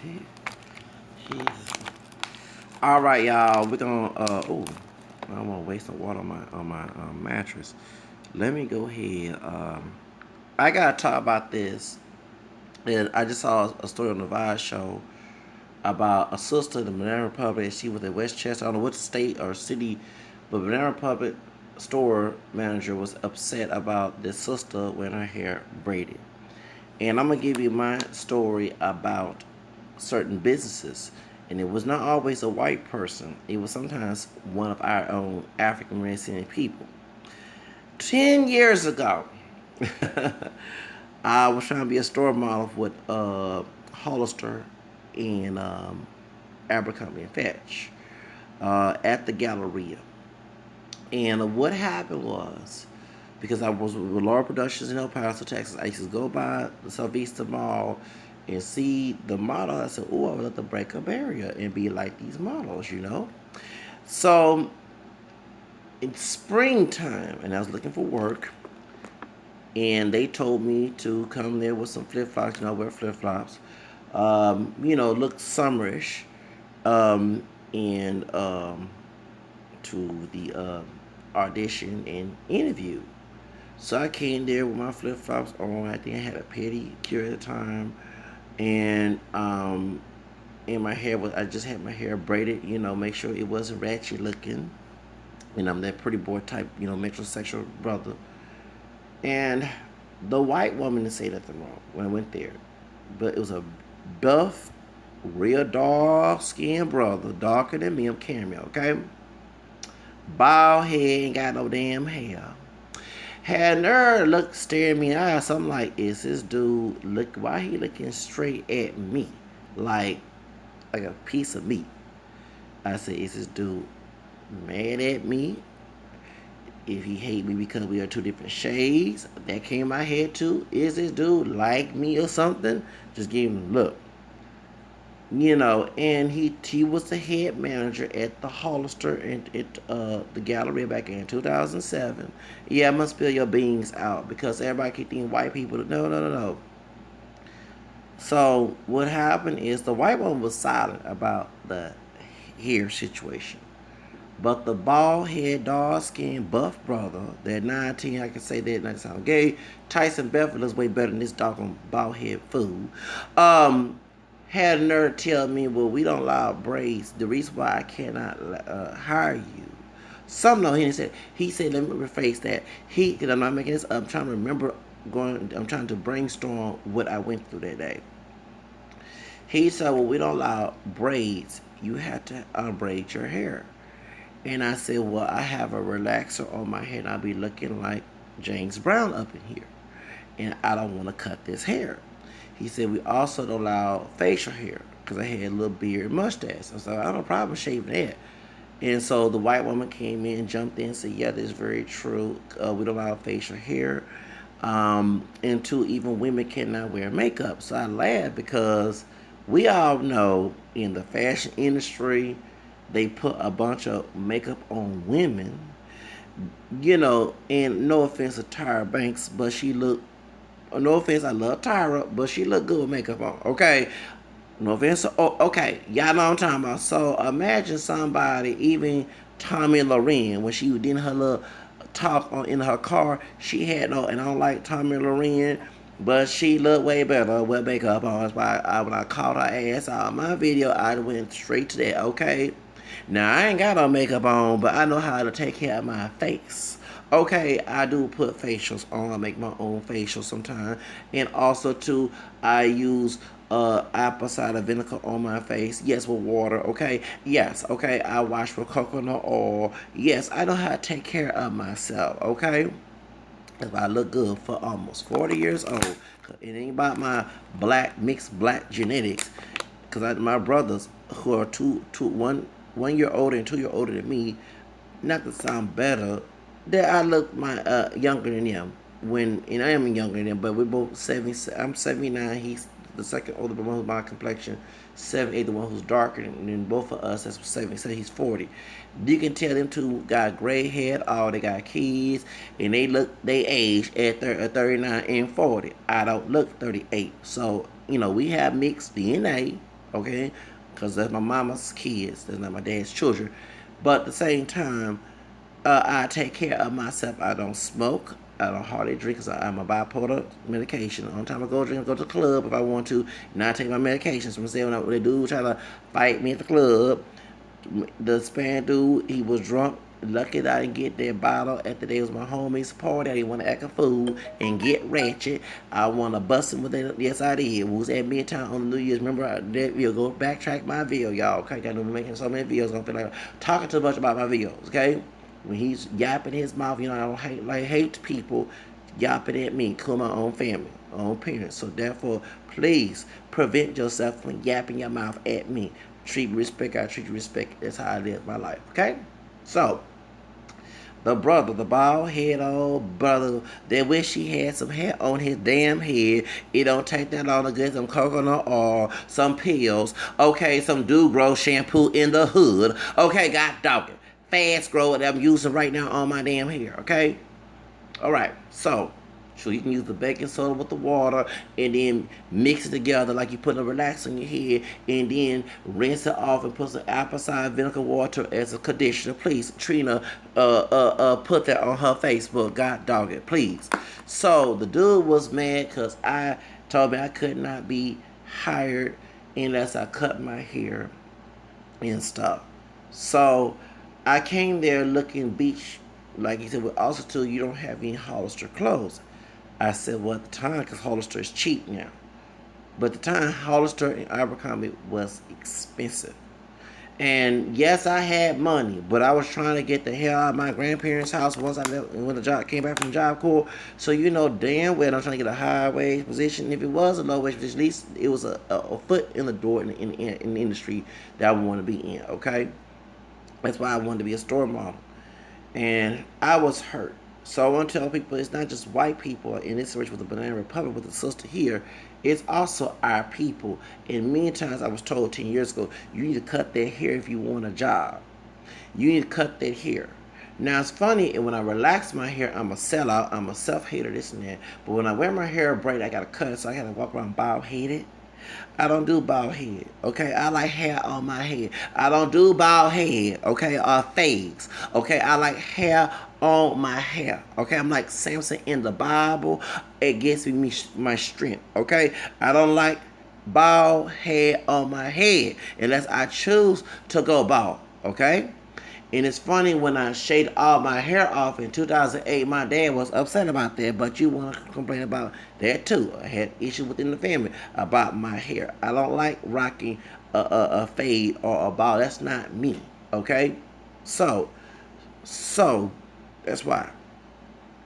Jesus. All right, y'all. We're gonna. I don't want to waste some water on my mattress. Let me go ahead. I gotta talk about this. And I just saw a story on the Vice show about a sister in the Banana Republic. She was in Westchester. I don't know what state or city, but Banana Republic store manager was upset about this sister with her hair braided. And I'm gonna give you my story about certain businesses. And it was not always a white person. It was sometimes one of our own African American people. 10 years ago, I was trying to be a store model with Hollister and Abercrombie and Fetch at the Galleria. And what happened was, because I was with Laura Productions in El Paso, Texas, I used to go by the Southeast Mall and see the model. I said, "Oh, I would love to break a barrier and be like these models." So it's springtime, and I was looking for work, and they told me to come there with some flip flops. I wear flip flops. Look summerish, um, and to the audition and interview. So I came there with my flip flops on. I think I had a pedicure at the time, and my hair was. I just had my hair braided. Make sure it wasn't ratchet looking. And I'm that pretty boy type. Metrosexual brother. And the white woman didn't say nothing wrong when I went there, but it was a buff, real dark skinned brother, darker than me. I'm caramel, okay? Bald head, ain't got no damn hair. Had nerve look staring me in the eye. So I'm like, is this dude look? Why he looking straight at me, like a piece of meat? I said, is this dude mad at me? If he hate me because we are two different shades, that came in my head too. Is this dude like me or something? Just give him a look. And he was the head manager at the Hollister and at the Galleria back in 2007. Yeah, I must spill your beans out because everybody keep thinking white people. No, no, no, no. So what happened is the white one was silent about the hair situation. But the bald head, dark skinned, buff brother, that 19, I can say that not sound gay, Tyson Beverly looks way better than this doggone bald head fool. Had a nerve tell me, well, we don't allow braids. The reason why I cannot hire you. Some know he said, let me rephrase that. Because I'm not making this up, I'm trying to remember I'm trying to brainstorm what I went through that day. He said, well, we don't allow braids. You have to unbraid your hair. And I said, well, I have a relaxer on my head. I'll be looking like James Brown up in here. And I don't want to cut this hair. He said, we also don't allow facial hair because I had a little beard and mustache. I said, I don't have a problem shaving that. And so the white woman came in, jumped in, and said, yeah, that's very true. We don't allow facial hair. And two, even women cannot wear makeup. So I laughed because we all know in the fashion industry, they put a bunch of makeup on women, and no offense to Tyra Banks, but she looked, no offense, I love Tyra, but she looked good with makeup on, okay? No offense, okay, y'all know what I'm talking about. So imagine somebody, even Tommy Loren, when she was doing her little talk in her car, she had no, and I don't like Tommy Loren, but she looked way better with makeup on. That's why when I called her ass out my video, I went straight to that, okay? Now, I ain't got no makeup on, but I know how to take care of my face. Okay, I do put facials on. I make my own facials sometimes. And also, too, I use apple cider vinegar on my face. Yes, with water. Okay. Yes. Okay. I wash with coconut oil. Yes, I know how to take care of myself. Okay. If I look good for almost 40 years old. It ain't about my mixed black genetics. Because my brothers who are 1 year older and 2 year older than me, not to sound better, that I look younger than them. And I am younger than them, but we're both 70. I'm 79. He's the second older, the one who's my complexion. 78, the one who's darker than both of us. That's 70. So he's 40. You can tell them two got gray hair. Oh, they got kids, and they age at 39 and 40. I don't look 38. So we have mixed DNA. okay? Because that's my mama's kids, that's not my dad's children. But at the same time, I take care of myself. I don't smoke. I don't hardly drink because I'm a bipolar medication. On time I go drink, I go to the club if I want to. And I take my medications. So I'm saying when they do try to fight me at the club, the Spanish dude, he was drunk. Lucky that I didn't get that bottle at the day it was my homie's party. I didn't want to act a fool and get ratchet. I want to bust him with that. Yes, I did. We was at Midtown on New Year's. Remember, you'll go backtrack my video, y'all. Okay, got to be making so many videos. I don't feel like talking too much about my videos, okay? When he's yapping his mouth, I don't hate people yapping at me, to my own family, my own parents. So therefore, please prevent yourself from yapping your mouth at me. Treat me respect, I treat you respect. That's how I live my life. Okay? So, the brother, the bald head old brother that wish he had some hair on his damn head. It don't take that long to get some coconut oil, some pills, okay, some do grow shampoo in the hood. Okay, God dog it. Fast grow that I'm using right now on my damn hair, okay? Alright, so you can use the baking soda with the water and then mix it together like you put a relaxer in your head and then rinse it off and put some apple cider vinegar water as a conditioner. Please, Trina, put that on her Facebook. God dog it, please. So the dude was mad because I told me I could not be hired unless I cut my hair and stuff. So I came there looking beach, like he said, well, also too, you don't have any Hollister clothes. I said, well, at the time, because Hollister is cheap now. But at the time, Hollister and Abercrombie was expensive. And yes, I had money, but I was trying to get the hell out of my grandparents' house once I left, when the job came back from Job Corps. So you know damn well I'm trying to get a high wage position. If it was a low wage position, at least it was a foot in the door in the industry that I want to be in. Okay, that's why I wanted to be a store model, and I was hurt. So I want to tell people it's not just white people in this situation with the Banana Republic with the sister here. It's also our people. And many times I was told 10 years ago, you need to cut that hair if you want a job. You need to cut that hair. Now it's funny, and when I relax my hair, I'm a sellout, I'm a self-hater, this and that. But when I wear my hair braided, I gotta cut it, so I gotta walk around bald-headed. I don't do bald head, okay? I like hair on my head. I don't do bald head, okay? Or fades, okay? I like hair on my hair, okay? I'm like Samson in the Bible. It gives me my strength, okay? I don't like bald head on my head unless I choose to go bald, okay? And it's funny, when I shaved all my hair off in 2008, my dad was upset about that, but you want to complain about that too. I had issues within the family about my hair. I don't like rocking a fade or a ball. That's not me, okay? So, so, that's why.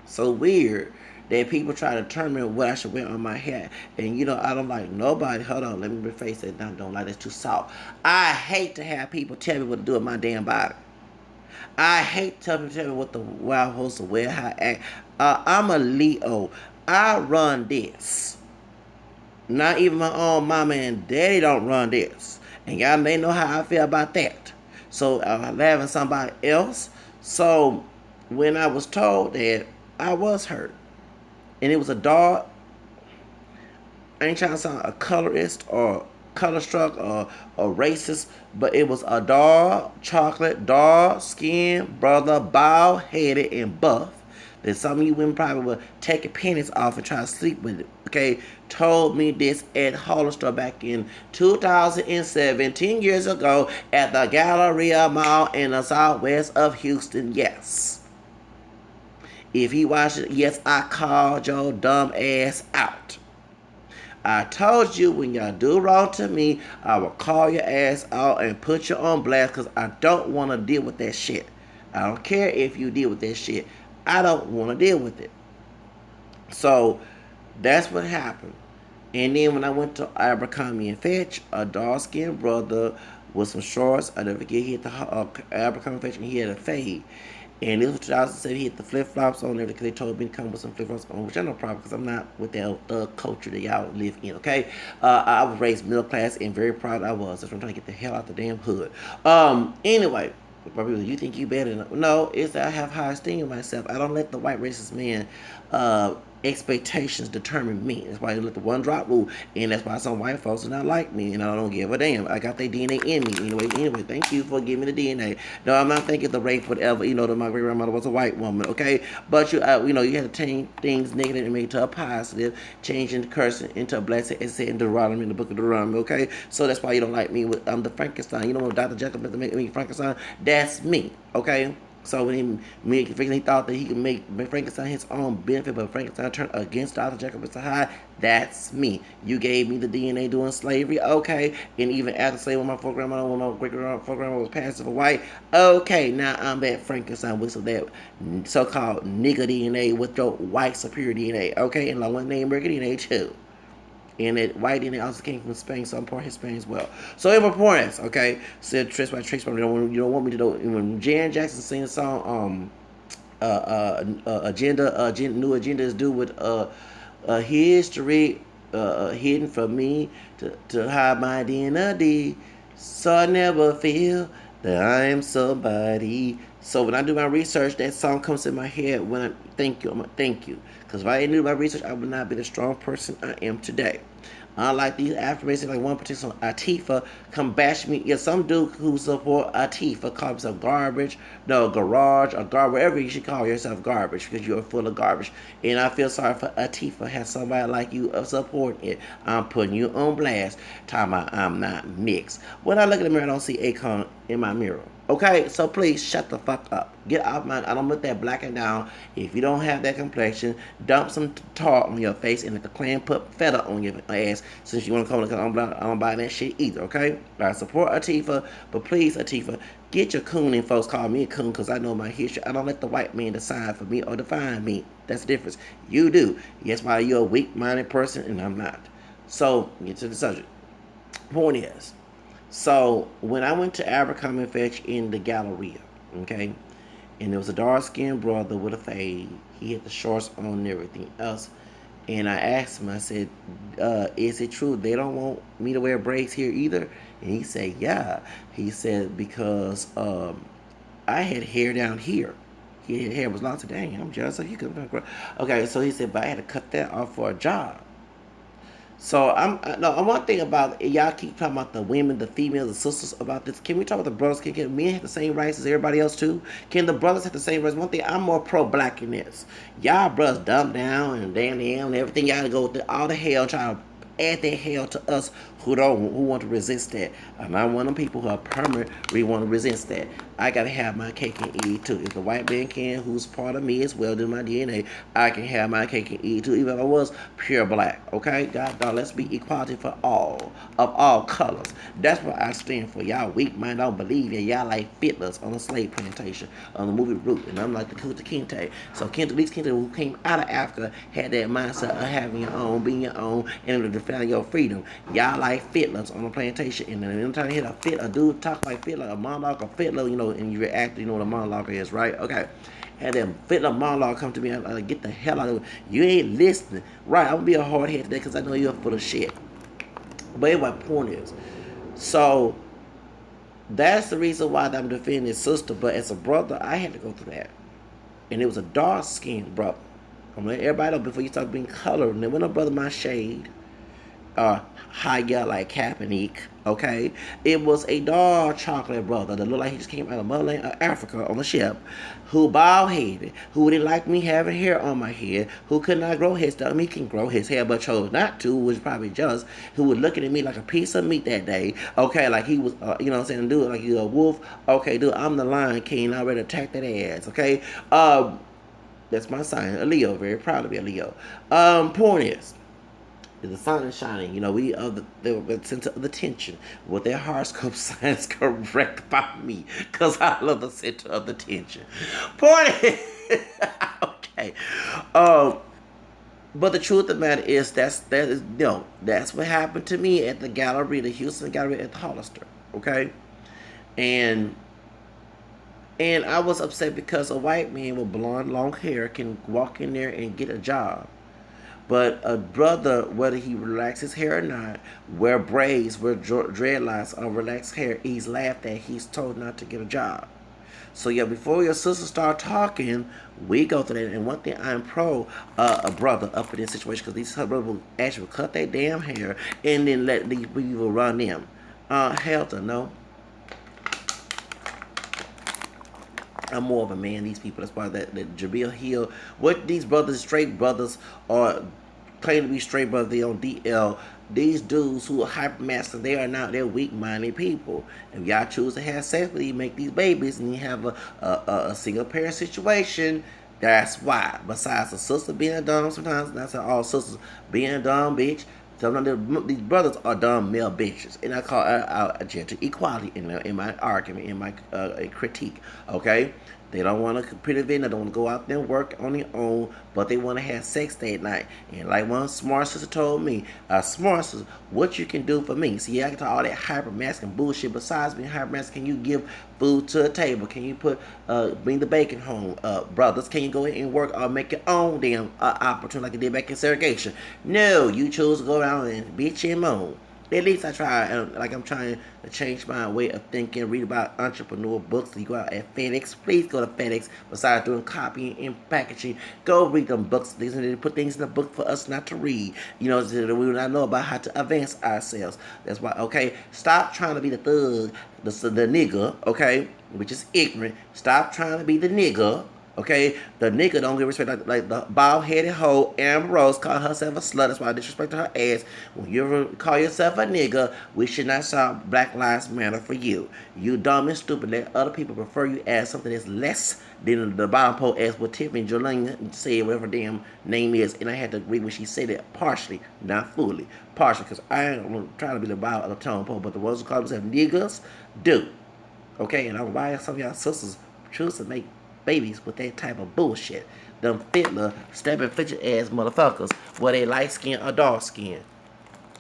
So weird that people try to determine what I should wear on my hair. And I don't like nobody. Hold on, let me rephrase that. I don't like that's too soft. I hate to have people tell me what to do with my damn body. I hate telling me what the wild host to wear, how I act. I'm a Leo. I run this. Not even my own mama and daddy don't run this. And y'all may know how I feel about that. So I'm having somebody else. So when I was told that, I was hurt. And it was a dog. I ain't trying to sound a colorist or color struck or racist, but it was a dark chocolate, dark skin brother, bald headed and buff. That some of you women probably would take your pennies off and try to sleep with it. Okay, told me this at Hollister back in 2007, 10 years ago, at the Galleria Mall in the southwest of Houston. Yes. If he watched it, yes, I called your dumb ass out. I told you when y'all do wrong to me, I will call your ass out and put you on blast because I don't want to deal with that shit. I don't care if you deal with that shit. I don't want to deal with it. So that's what happened. And then when I went to Abercrombie and Fitch, a dark skinned brother with some shorts, I never forget, he had the Abercrombie and Fitch and he had a fade. And this was 2007. He had the flip flops on there because they told me to come with some flip flops on, which I no problem because I'm not with that thug culture that y'all live in. Okay, I was raised middle class and very proud I was. That's why I'm trying to get the hell out the damn hood. Anyway, you think you better? No, it's that I have high esteem of myself. I don't let the white racist man expectations determine me. That's why you let the one drop rule, and that's why some white folks do not like me, and I don't give a damn. I got their DNA in me anyway. Thank you for giving me the DNA. No, I'm not thinking the rape, whatever. That my great grandmother was a white woman, okay? But you had to change things negative and make it to a positive, changing the cursing into a blessing, as said in Deuteronomy, in the book of Deuteronomy, okay? So that's why you don't like me with the Frankenstein. When Dr. Jekyll made me Frankenstein, that's me, okay? So when he thought that he could make Frankenstein his own benefit, but Frankenstein turned against Dr. Jekyll Mr. Hyde, that's me. You gave me the DNA during slavery, okay? And even after slavery, when my great grandma was passed for white, okay, now I'm that Frankenstein with some that so-called nigger DNA with your white superior DNA, okay? And I want to name American DNA too. And that white DNA also came from Spain, so I'm part Hispanic as well. So in my points, okay, said Trace by Trace, you don't want me to know. When Jan Jackson sing the song, New Agenda is due with a history hidden from me to hide my identity, so I never feel that I am somebody. So when I do my research, that song comes in my head when I thank you. I'm gonna thank you, because if I didn't do my research, I would not be the strong person I am today. Unlike these affirmations, like one particular Atifa, come bash me. Yeah, some dude who support Atifa call himself garbage, no, garage, or garbage, whatever you should call yourself garbage, because you're full of garbage. And I feel sorry for Atifa, has somebody like you supporting it. I'm putting you on blast, talking about I'm not mixed. When I look in the mirror, I don't see Akon in my mirror. Okay, so please shut the fuck up. Get off my. I don't want that blacking down. If you don't have that complexion, dump some tar on your face and let the clan put feta on your ass. Since you want to come, because I don't buy that shit either. Okay, I support Atifa, but please, Atifa, get your coon. And folks call me a coon because I know my history. I don't let the white man decide for me or define me. That's the difference. You do. Yes, why you're a weak-minded person and I'm not. So get to the subject. Point is. So when I went to Abercrombie and Fitch in the Galleria, okay, and there was a dark skinned brother with a fade. He had the shorts on and everything else. And I asked him, I said, is it true they don't want me to wear braids here either? And he said, yeah. He said, because I had hair down here. His hair was long. I said, dang, I'm jealous of you. Okay, so he said, but I had to cut that off for a job. So no. One thing about y'all keep talking about the women, the females, the sisters about this. Can we talk about the brothers? Can men have the same rights as everybody else too? Can the brothers have the same rights? One thing, I'm more pro black in this. Y'all brothers dumb down and damn and everything. Y'all go through all the hell trying to add that hell to us who want to resist that. I'm not one of them people who are permanently want to resist that. I gotta have my cake and eat it too. If the white man can, who's part of me as well, do my DNA, I can have my cake and eat it too, even if I was pure black. Okay, God, dog, let's be equality for all of all colors. That's what I stand for. Y'all weak mind don't believe it. Y'all like fiddlers on a slave plantation on the movie Root, and I'm like the Kunta Kinte. So at least Kinte, who came out of Africa, had that mindset of having your own, being your own, and to defend your freedom. Y'all like fiddlers on a plantation, and then anytime you hear a dude talk like fiddler, a monologue, a fiddler, and you react, you know what a monologue is, right? Okay. And then fiddler monologue come to me, I'm like, get the hell out of it. You ain't listening. Right, I'm gonna be a hard head today because I know you're full of shit. But anyway, my point is, so that's the reason why I'm defending his sister. But as a brother, I had to go through that. And it was a dark skinned brother. I'm gonna let everybody know before you start being colored. And there was no brother my shade. Higher like Kaepernick, okay? It was a dark chocolate brother that looked like he just came out of motherland of Africa on a ship, who bald headed, who didn't like me having hair on my head, who could not grow his stuff. He can grow his hair, but chose not to, was probably jealous, who was looking at me like a piece of meat that day, okay? Like he was, you know what I'm saying, dude, like you're a wolf, okay, dude, I'm the Lion King, I already attacked that ass, okay? That's my sign, a Leo, very proud to be a Leo. Point is, the sun is shining. We the center of the tension with their horoscope signs correct by me, because I love the center of the tension. Point is, okay. But the truth of the matter is that's what happened to me at the gallery, the Houston Gallery at the Hollister. Okay, and I was upset because a white man with blonde long hair can walk in there and get a job. But a brother, whether he relax his hair or not, wear braids, wear dreadlocks, or relax hair, he's laughed at, he's told not to get a job. So yeah, before your sisters start talking, we go through that. And one thing I'm pro a brother up in this situation because these brothers will actually cut their damn hair and then let these people run them. Hell to no. I'm more of a man. These people. That's why that Jabil Hill. What these brothers, straight brothers, are claim to be straight brothers. They on DL. These dudes who are hyper masculine, they are not. They're weak minded people. If y'all choose to have sex with you, make these babies, and you have a single parent situation. That's why. Besides the sister being dumb, sometimes that's all sisters being dumb, bitch. Sometimes these brothers are dumb male bitches, and I call out gender equality in my argument, in my critique. Okay, they don't want to compete event, they don't want to go out there and work on their own, but they want to have sex that night. And like one smart sister told me, smart sister, what you can do for me? See, I can talk all that hyper masculine bullshit. Besides being hyper masculine, can you give food to a table? Can you bring the bacon home, brothers? Can you go ahead and work or make your own damn opportunity like you did back in segregation? No, you chose to go around and bitch and moan. At least I try, like I'm trying to change my way of thinking, read about entrepreneur books. You go out at FedEx, please go to FedEx. Besides doing copying and packaging, go read them books. They put things in the book for us not to read. You know, so that we do not know about how to advance ourselves. That's why, okay, stop trying to be the thug, the nigga, okay, which is ignorant. Stop trying to be the nigga. Okay, the nigga don't get respect like the bald-headed hoe Amber Rose called herself a slut. That's why I disrespect her ass. When you ever call yourself a nigga, we should not shout Black Lives Matter for you. You dumb and stupid. Let other people prefer you as something that's less than the bottom pole as what Tiffany Jolene said, whatever her damn name is. And I had to agree when she said it partially, not fully. Partially, because I ain't trying to be the bottom of the tone pole, but the ones who call themselves niggas do. Okay, and I don't know why some of y'all sisters choose to make babies with that type of bullshit. Them fiddler, stepping fidget ass motherfuckers, whether they light skin or dark skin.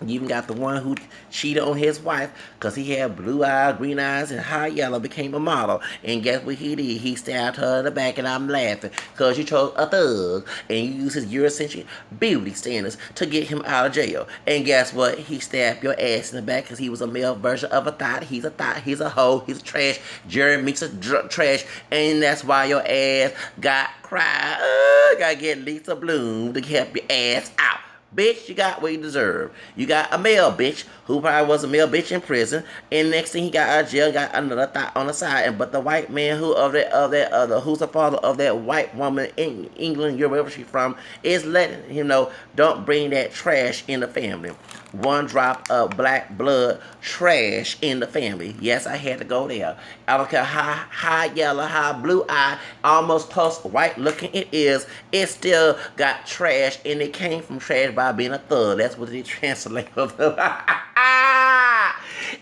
You even got the one who cheated on his wife because he had blue eyes, green eyes, and high yellow, became a model. And guess what he did? He stabbed her in the back, and I'm laughing because you chose a thug and you used his Eurocentric beauty standards to get him out of jail. And guess what? He stabbed your ass in the back because he was a male version of a thought. He's a thought. He's a hoe. He's a trash. Jerry Meeks a trash. And that's why your ass got cried. Gotta get Lisa Bloom to help your ass out. Bitch, you got what you deserve. You got a male bitch who probably was a male bitch in prison, and next thing he got out of jail, got another thought on the side. And but the white man who's the father of that white woman in England, Europe, wherever she's from, is letting him know, don't bring that trash in the family. One drop of black blood trash in the family. Yes, I had to go there. I don't care how high yellow, how blue eye, almost close white looking it is. It still got trash, and it came from trash by being a thug. That's what it translates.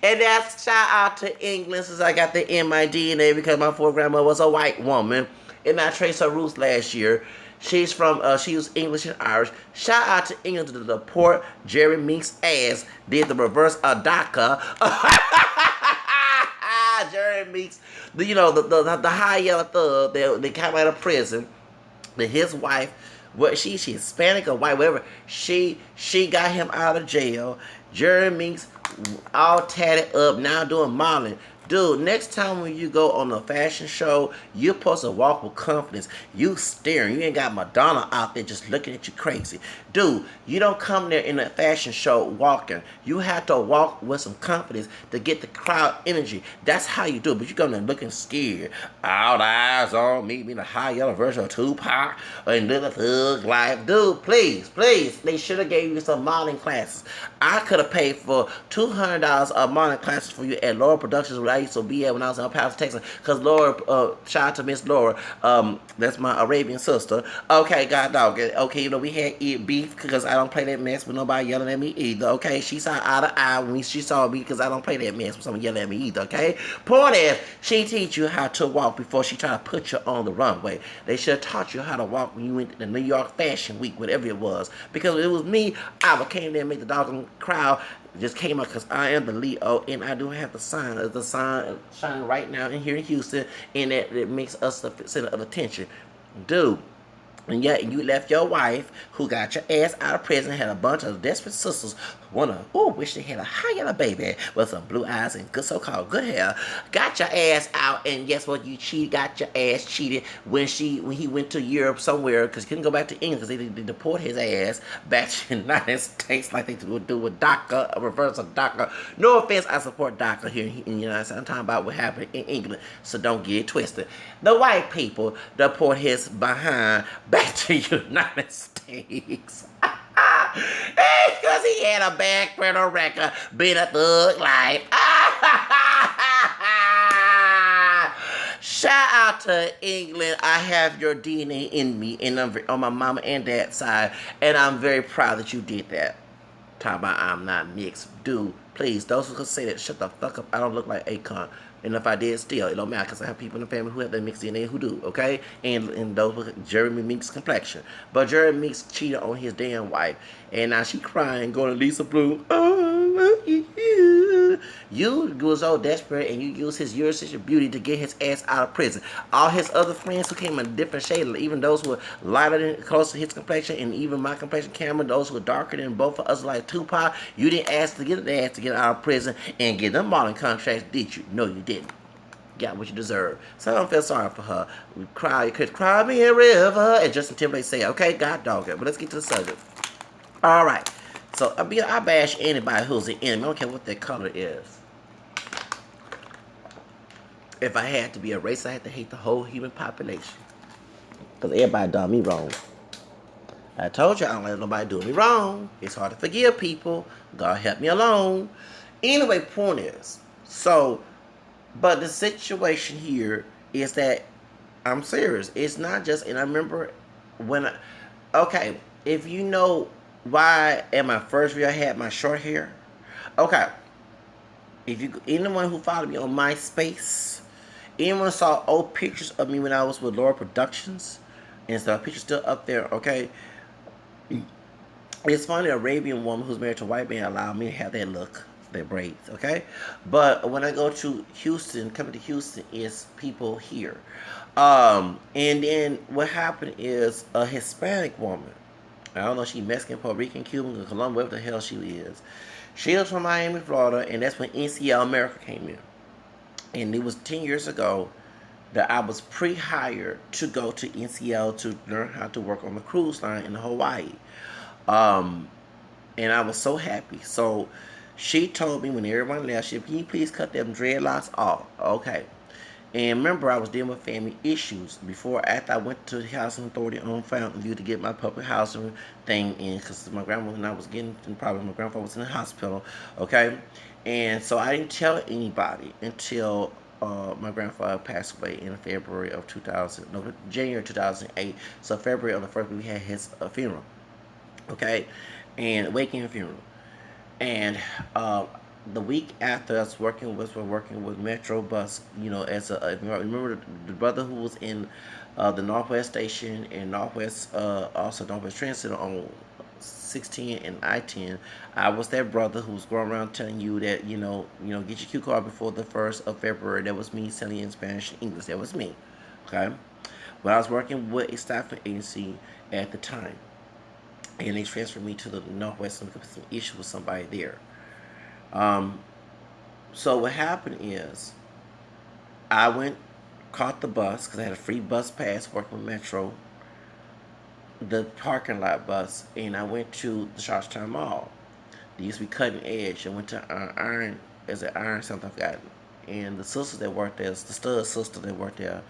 And that's shout out to England since I got the in my DNA because my grandma was a white woman, and I traced her roots last year. She's from, she was English and Irish. Shout out to England to the poor Jerry Meeks ass did the reverse of DACA. Jerry Meeks, the high yellow thug, they came out of prison. His wife, what she Hispanic or white, whatever, she got him out of jail. Jerry Meeks all tatted up, now doing modeling. Dude, next time when you go on a fashion show, you're supposed to walk with confidence. You staring. You ain't got Madonna out there just looking at you crazy. Dude, you don't come there in a fashion show walking. You have to walk with some confidence to get the crowd energy. That's how you do it. But you come there looking scared. All eyes on me, being a high yellow version of Tupac and Little Thug Life. Dude, please. They should have gave you some modeling classes. I could have paid for $200 of modeling classes for you at Laura Productions where I used to be at when I was in El Paso, Texas. Because Laura, shout out to Miss Laura, that's my Arabian sister. Okay, God dog. Okay, we had beef because I don't play that mess with nobody yelling at me either. Okay, she saw eye to eye when she saw me because I don't play that mess with someone yelling at me either. Okay, point is, she teach you how to walk before she try to put you on the runway. They should have taught you how to walk when you went to the New York Fashion Week, whatever it was. Because it was me, I came there and made the doggone crowd just came out because I am the Leo and I do have the sign. The sign shining right now in here in Houston, and that makes us the center of attention. Dude, And yet you left your wife, who got your ass out of prison, had a bunch of desperate sisters who wish they had a high yellow baby with some blue eyes and good so-called good hair. Got your ass out, and guess what? You cheated, got your ass cheated when he went to Europe somewhere because he couldn't go back to England because they deport his ass back to the United States like they would do with DACA, a reverse of DACA. No offense, I support DACA here in the United States. I'm talking about what happened in England, so don't get it twisted. The white people deport his behind back to the United States. Because he had a bad criminal record, being a thug life. Shout out to England. I have your DNA in me, and I'm on my mama and dad's side, and I'm very proud that you did that. Talk about I'm not mixed. Dude, please, those who can say that, shut the fuck up. I don't look like Akon. And if I did, still, it don't matter because I have people in the family who have that mixed DNA who do, okay? And those with Jeremy Meeks complexion. But Jeremy Meeks cheated on his damn wife. And now she crying, going to Lisa Bloom. Oh, you was so desperate and you used his Eurosexual beauty to get his ass out of prison. All his other friends who came in a different shade, even those who were lighter than close to his complexion, and even my complexion, Cameron, those who were darker than both of us, like Tupac, you didn't ask to get their ass to get out of prison and get them modeling contracts, did you? No, you didn't. Got what you deserve. So I don't feel sorry for her. We cry, you could cry me a river, and Justin Timberlake say, okay, God dog it. But let's get to the subject. All right. So I bash anybody who's the enemy. I don't care what their color is. If I had to be a race, I had to hate the whole human population. Because everybody done me wrong. I told you I don't let nobody do me wrong. It's hard to forgive people. God help me alone. Anyway, point is, but the situation here is that I'm serious. It's not just, and I remember okay, if you know why in my first video I had my short hair, okay, if you, anyone who followed me on MySpace, anyone saw old pictures of me when I was with Laura Productions, and so pictures still up there, okay, it's funny, an Arabian woman who's married to a white man allowed me to have that look, their braids, okay? But when I go to Houston, coming to Houston is people here. And then what happened is a Hispanic woman, I don't know if she's Mexican, Puerto Rican, Cuban, Colombian, whatever the hell she is. She was from Miami, Florida, and that's when NCL America came in. And it was 10 years ago that I was pre-hired to go to NCL to learn how to work on the cruise line in Hawaii. And I was so happy. So she told me when everyone left, she said, can you please cut them dreadlocks off? Okay. And remember, I was dealing with family issues after I went to the Housing Authority on Fountain View to get my public housing thing in, because my grandma and I was getting in problems. My grandfather was in the hospital, okay? And so I didn't tell anybody until my grandfather passed away in February of January 2008. So February on the 1st, we had his funeral, okay? And weekend funeral. And the week after us we're working with Metro Bus, as remember the brother who was in the Northwest Station and Northwest, also Northwest Transit on 16 and I-10. I was that brother who was going around telling you that, get your Q card before the 1st of February. That was me selling in Spanish and English. That was me, okay? But I was working with a staffing agency at the time, and they transferred me to the Northwest because of some issue with somebody there. So what happened is I caught the bus because I had a free bus pass working with Metro, the parking lot bus, and I went to the Charlestown Mall. They used to be Cutting Edge. I went to Iron something, I forgot. And the sisters that worked there, the stud sister that worked there,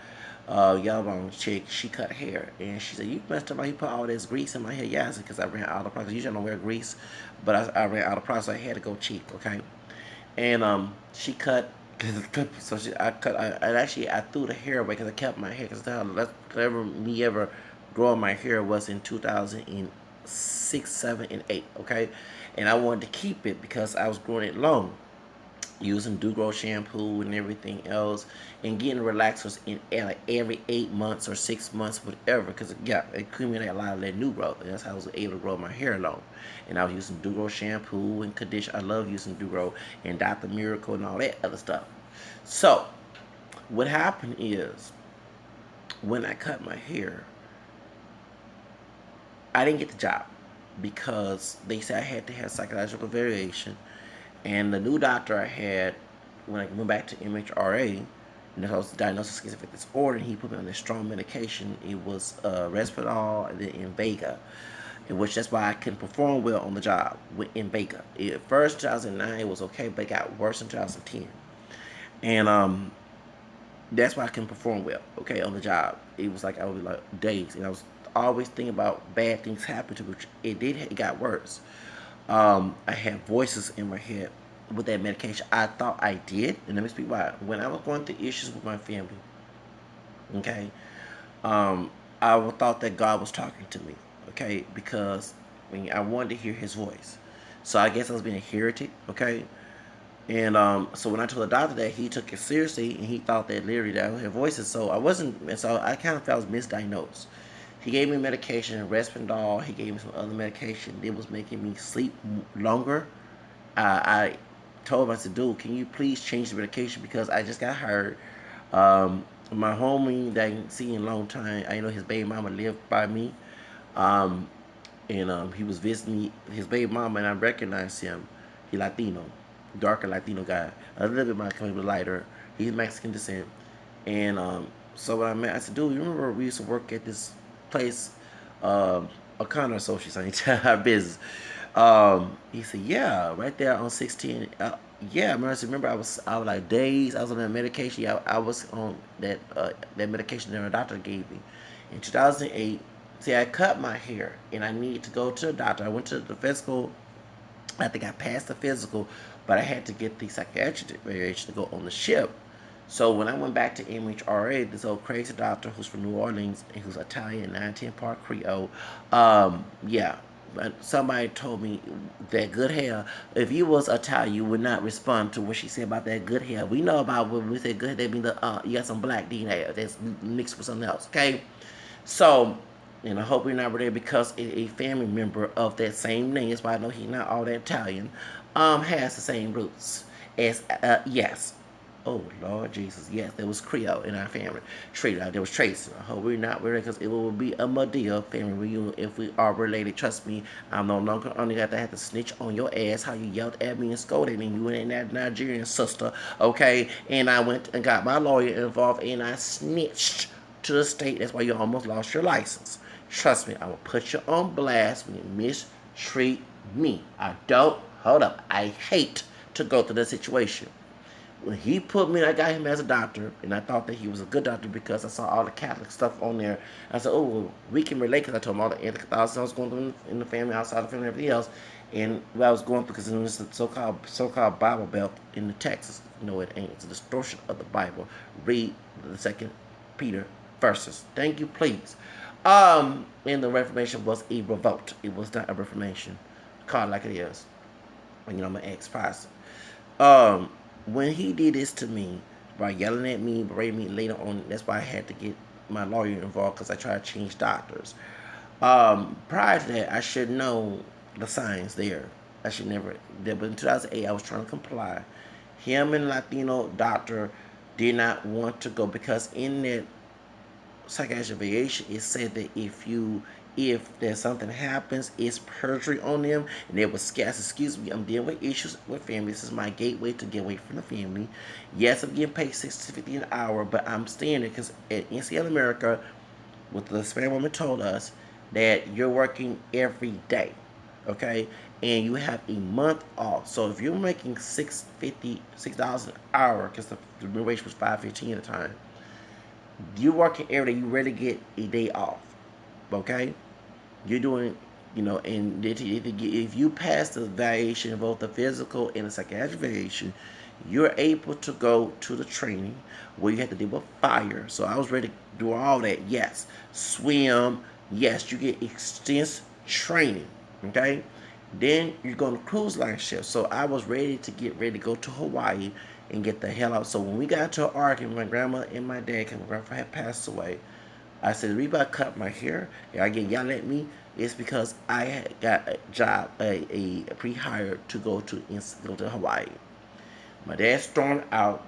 yellow chick, she cut hair, and she said, "You messed up. You put all this grease in my hair." Yeah, because I ran out of products. Usually I don't wear grease, but I ran out of products, so I had to go cheap. Okay, and she cut. So I threw the hair away because I kept my hair because ever growing my hair was in 2006, 7, and 8. Okay, and I wanted to keep it because I was growing it long, using Dugrow shampoo and everything else, and getting relaxers in like every 8 months or 6 months, whatever, because it accumulated a lot of that new growth, and that's how I was able to grow my hair long. And I was using Dugrow shampoo and conditioner. I love using Dugrow and Dr. Miracle and all that other stuff. So what happened is when I cut my hair, I didn't get the job because they said I had to have psychological variation. And the new doctor I had, when I went back to MHRA, and I was diagnosed with schizophrenic disorder, and he put me on this strong medication. It was Risperdal and then Invega, in which that's why I couldn't perform well on the job with Invega. At first, 2009, it was okay, but it got worse in 2010. And that's why I couldn't perform well, okay, on the job. It was like I would be like days, and I was always thinking about bad things happening to me, which it got worse. I had voices in my head with that medication. I thought I did, and let me speak why. When I was going through issues with my family, okay, um, I thought that God was talking to me, okay, because I wanted to hear His voice. So I guess I was being a heretic, okay. And so when I told the doctor that, he took it seriously, and he thought that literally that I had voices. So I wasn't, and so I kind of felt I was misdiagnosed. He gave me medication, Risperdal. He gave me some other medication. It was making me sleep longer. I told him, I said, dude, can you please change the medication because I just got hurt. My homie that I didn't see in a long time, I know his baby mama lived by me. Um, and he was visiting me, his baby mama, and I recognized him. He Latino, darker Latino guy, a little bit my color, but lighter. He's Mexican descent, and so when I met, I said, "Dude, you remember we used to work at this place, O'Connor Associates? I need to tell our business." He said, "Yeah, right there on 16." Yeah, I remember I was like days. I was on that medication. Yeah, I was on that medication that my doctor gave me in 2008. See, I cut my hair and I needed to go to the doctor. I went to the physical. I think I passed the physical, but I had to get the psychiatric evaluation to go on the ship. So when I went back to MHRA, this old crazy doctor who's from New Orleans and who's Italian, 19 part Creole, yeah, but somebody told me that good hair. If you was Italian, you would not respond to what she said about that good hair. We know about when we say good hair, that means you got some black DNA that's mixed with something else. Okay, so, and I hope you're not there because a family member of that same name, that's why I know he's not all that Italian, has the same roots as, yes. Oh, Lord Jesus, yes, there was Creole in our family. There was Tracy. I hope we're not related because it will be a Medea family reunion if we are related. Trust me, I'm no longer only got to have to snitch on your ass how you yelled at me and scolded me, you and that Nigerian sister, okay? And I went and got my lawyer involved and I snitched to the state. That's why you almost lost your license. Trust me, I will put you on blast when you mistreat me. I don't. Hold up. I hate to go through that situation. When he put me, I got him as a doctor, and I thought that he was a good doctor because I saw all the Catholic stuff on there. I said, oh, well, we can relate because I told him all the anti-Catholicism I was going through in the family, outside the family, and everything else. And what I was going through because it was the so-called Bible Belt in the Texas. No, it ain't. It's a distortion of the Bible. Read the 2 Peter verses. Thank you, please. And the Reformation was a revolt. It was not a Reformation. Call it like it is. And, I'm an ex-pastor. Um, when he did this to me by yelling at me, berating me later on, that's why I had to get my lawyer involved because I tried to change doctors. Prior to that, I should know the signs there. I should never. But in 2008, I was trying to comply. Him and Latino doctor did not want to go because in that psychiatric evaluation, it said that if there's something happens, it's perjury on them, and they were scared. Excuse me, I'm dealing with issues with family. This is my gateway to get away from the family. Yes, I'm getting paid $6.50 an hour, but I'm staying there because at NCL America, what the Hispanic woman told us, that you're working every day, okay, and you have a month off. So if you're making $6 an hour, because the wage was $5.15 at the time, you're working every day. You rarely get a day off. Okay, you're doing, and if you pass the evaluation of both the physical and the psychiatric evaluation, you're able to go to the training where you have to deal with fire. So I was ready to do all that. Yes, swim. Yes, you get extensive training. Okay, then you're going to cruise line shift. So I was ready to go to Hawaii and get the hell out. So when we got to an argument, my grandma and my dad, because my grandpa had passed away, I said, the reason I cut my hair, and I get yelled at me, is because I had got a job, a pre-hire to go to Hawaii. My dad stormed out.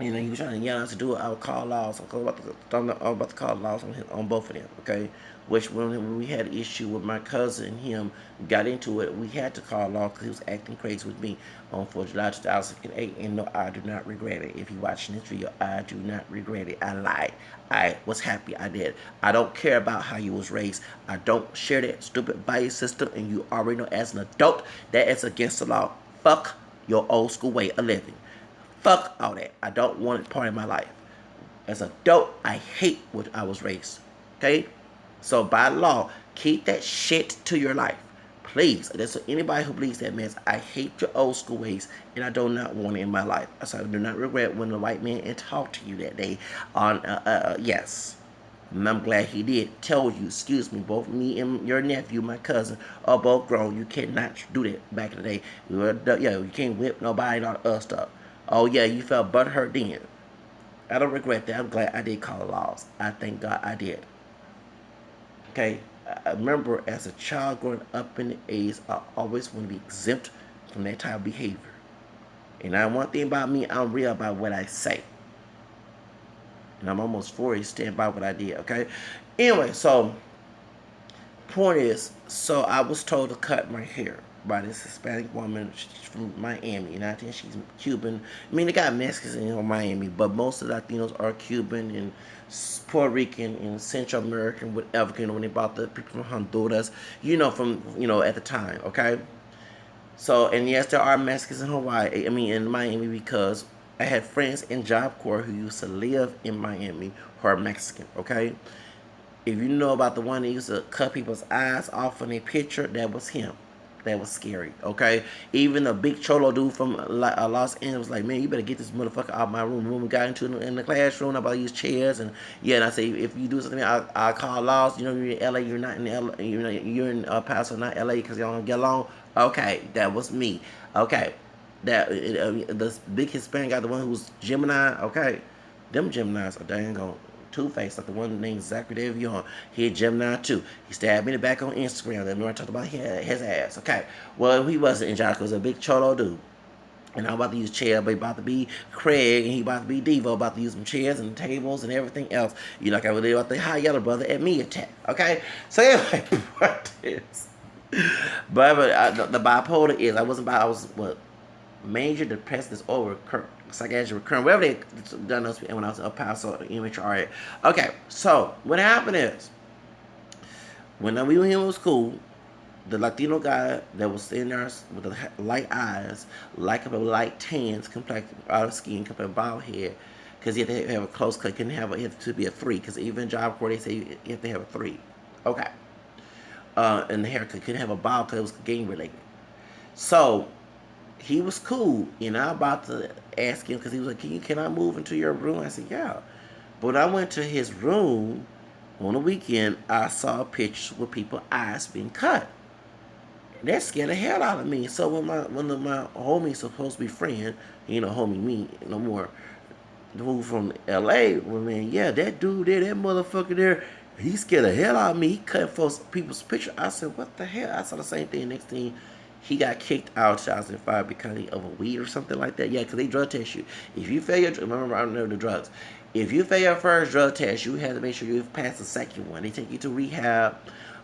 You know, he was trying to yell us to do it. I would call laws. I'm about to call laws on both of them. Okay, which when we had an issue with my cousin and him got into it, we had to call law because he was acting crazy with me on 4th of July 2008. And no, I do not regret it. If you're watching this video, I do not regret it. I lied. I was happy I did. I don't care about how you was raised. I don't share that stupid value system, and you already know as an adult that is against the law. Fuck your old school way of living. Fuck all that. I don't want it part of my life. As an adult, I hate what I was raised. Okay? So by law, keep that shit to your life. Please. That's anybody who believes that mess. I hate your old school ways, and I do not want it in my life. So I do not regret when the white man and talked to you that day. On yes. And I'm glad he did tell you, excuse me, both me and your nephew, my cousin, are both grown. You cannot do that back in the day. You can't whip nobody and all the other stuff. Oh, yeah, you felt butthurt then. I don't regret that. I'm glad I did call the laws. I thank God I did. Okay? I remember as a child growing up in the 80s, I always want to be exempt from that type of behavior. And one thing about me, I'm real about what I say. And I'm almost 40, stand by what I did, okay? Anyway, so point is, so I was told to cut my hair by this Hispanic woman. She's from Miami, and I think she's Cuban. I mean, they got Mexicans in Miami, but most of the Latinos are Cuban and Puerto Rican and Central American, whatever. You know, when they brought the people from Honduras, from at the time, okay. So, and yes, there are Mexicans in Hawaii. I mean, in Miami, because I had friends in Job Corps who used to live in Miami who are Mexican, okay? If you know about the one that used to cut people's eyes off in a picture, that was him. That was scary, okay? Even a big cholo dude from Los Angeles was like, man, you better get this motherfucker out of my room. When we got into in the classroom, I about to use chairs, and yeah, and I say, if you do something, I'll call laws. You know, you're in LA, you're not in LA, you're in El Paso, not LA, because y'all don't get along. Okay, that was me. Okay, the big Hispanic guy, the one who's Gemini, okay, them Geminis are dang on Two-Face, like the one named Zachary Davion. He a Gemini too. He stabbed me in the back on Instagram. Remember I talked about his ass. Okay. Well, he wasn't in Josh. He was a big cholo dude. And I'm about to use chairs, but he about to be Craig, and he about to be Devo, about to use some chairs and tables and everything else. You know, like I was about the high yellow brother at me attack. Okay. So anyway, what is? But the bipolar is, I was what, major depressive disorder, psychiatric recurrent, whatever they done us when I was in El Paso, MHRA. Okay, so what happened is, when we were in school, the Latino guy that was in there with the light eyes, like a light tans, complexion, out of skin, complexion, bald head, because he had to have a close cut, couldn't have he had to be a 3, because even Job Corps, they say you have to have a 3. Okay. And the haircut couldn't have a bald because it was gang related. So he was cool, and I about to ask him because he was like, can I move into your room? I said, yeah. But when I went to his room on the weekend, I saw pictures with people's eyes being cut. And that scared the hell out of me. So when my homie supposed to be friend, homie me no more, dude from LA, well, man, yeah, that dude there, that motherfucker there, he scared the hell out of me. He cut for people's picture. I said, what the hell? I saw the same thing. Next thing, he got kicked out in 2005 because of a weed or something like that. Yeah, because they drug test you. If you fail remember, I don't know the drugs. If you fail your first drug test, you have to make sure you pass the second one. They take you to rehab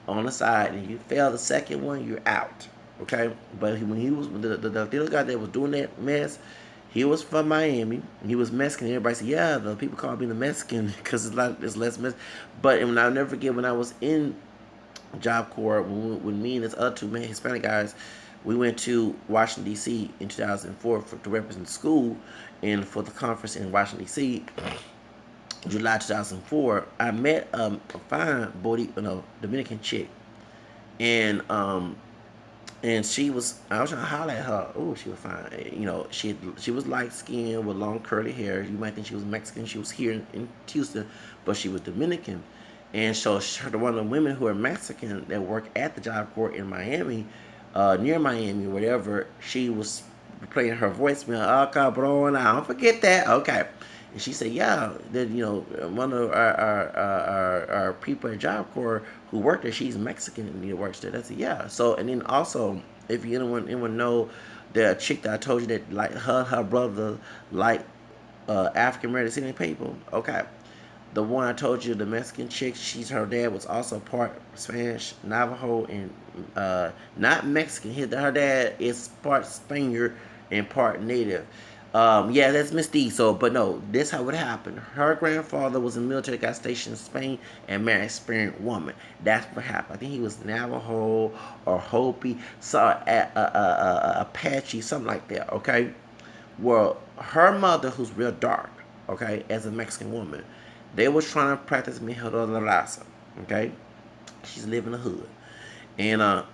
on the side, and if you fail the second one, you're out. Okay? But when he was, the little guy that was doing that mess, he was from Miami. He was Mexican. Everybody said, yeah, the people call me the Mexican because it's less Mexican. But and I'll never forget when I was in Job Corps, when me and this other two Hispanic guys, we went to Washington, D.C. in 2004 to represent the school and for the conference in Washington, D.C., July 2004. I met a fine Dominican chick. And she was, I was trying to holler at her. Oh, she was fine. She was light skinned with long curly hair. You might think she was Mexican. She was here in Houston, but she was Dominican. And so one of the women who are Mexican that work at the Job Corps in Miami, near Miami, whatever, she was playing her voicemail. Oh, cabron, I don't forget that. Okay. And she said, yeah, that, one of our people at Job Corps who worked there, she's Mexican and works there. I said, yeah. So, and then also, if anyone know the chick that I told you that like her brother like African American descendant people. Okay. The one I told you, the Mexican chick, her dad was also part Spanish, Navajo, and not Mexican. Her dad is part Spaniard and part Native. Yeah, that's Miss D. So, but no, this how it happened. Her grandfather was in the military, got stationed in Spain, and married a Spaniard woman. That's what happened. I think he was Navajo or Hopi, Apache, something like that. Okay. Well, her mother, who's real dark, okay, as a Mexican woman, they was trying to practice Mejor la Raza, okay? She's living in the hood. And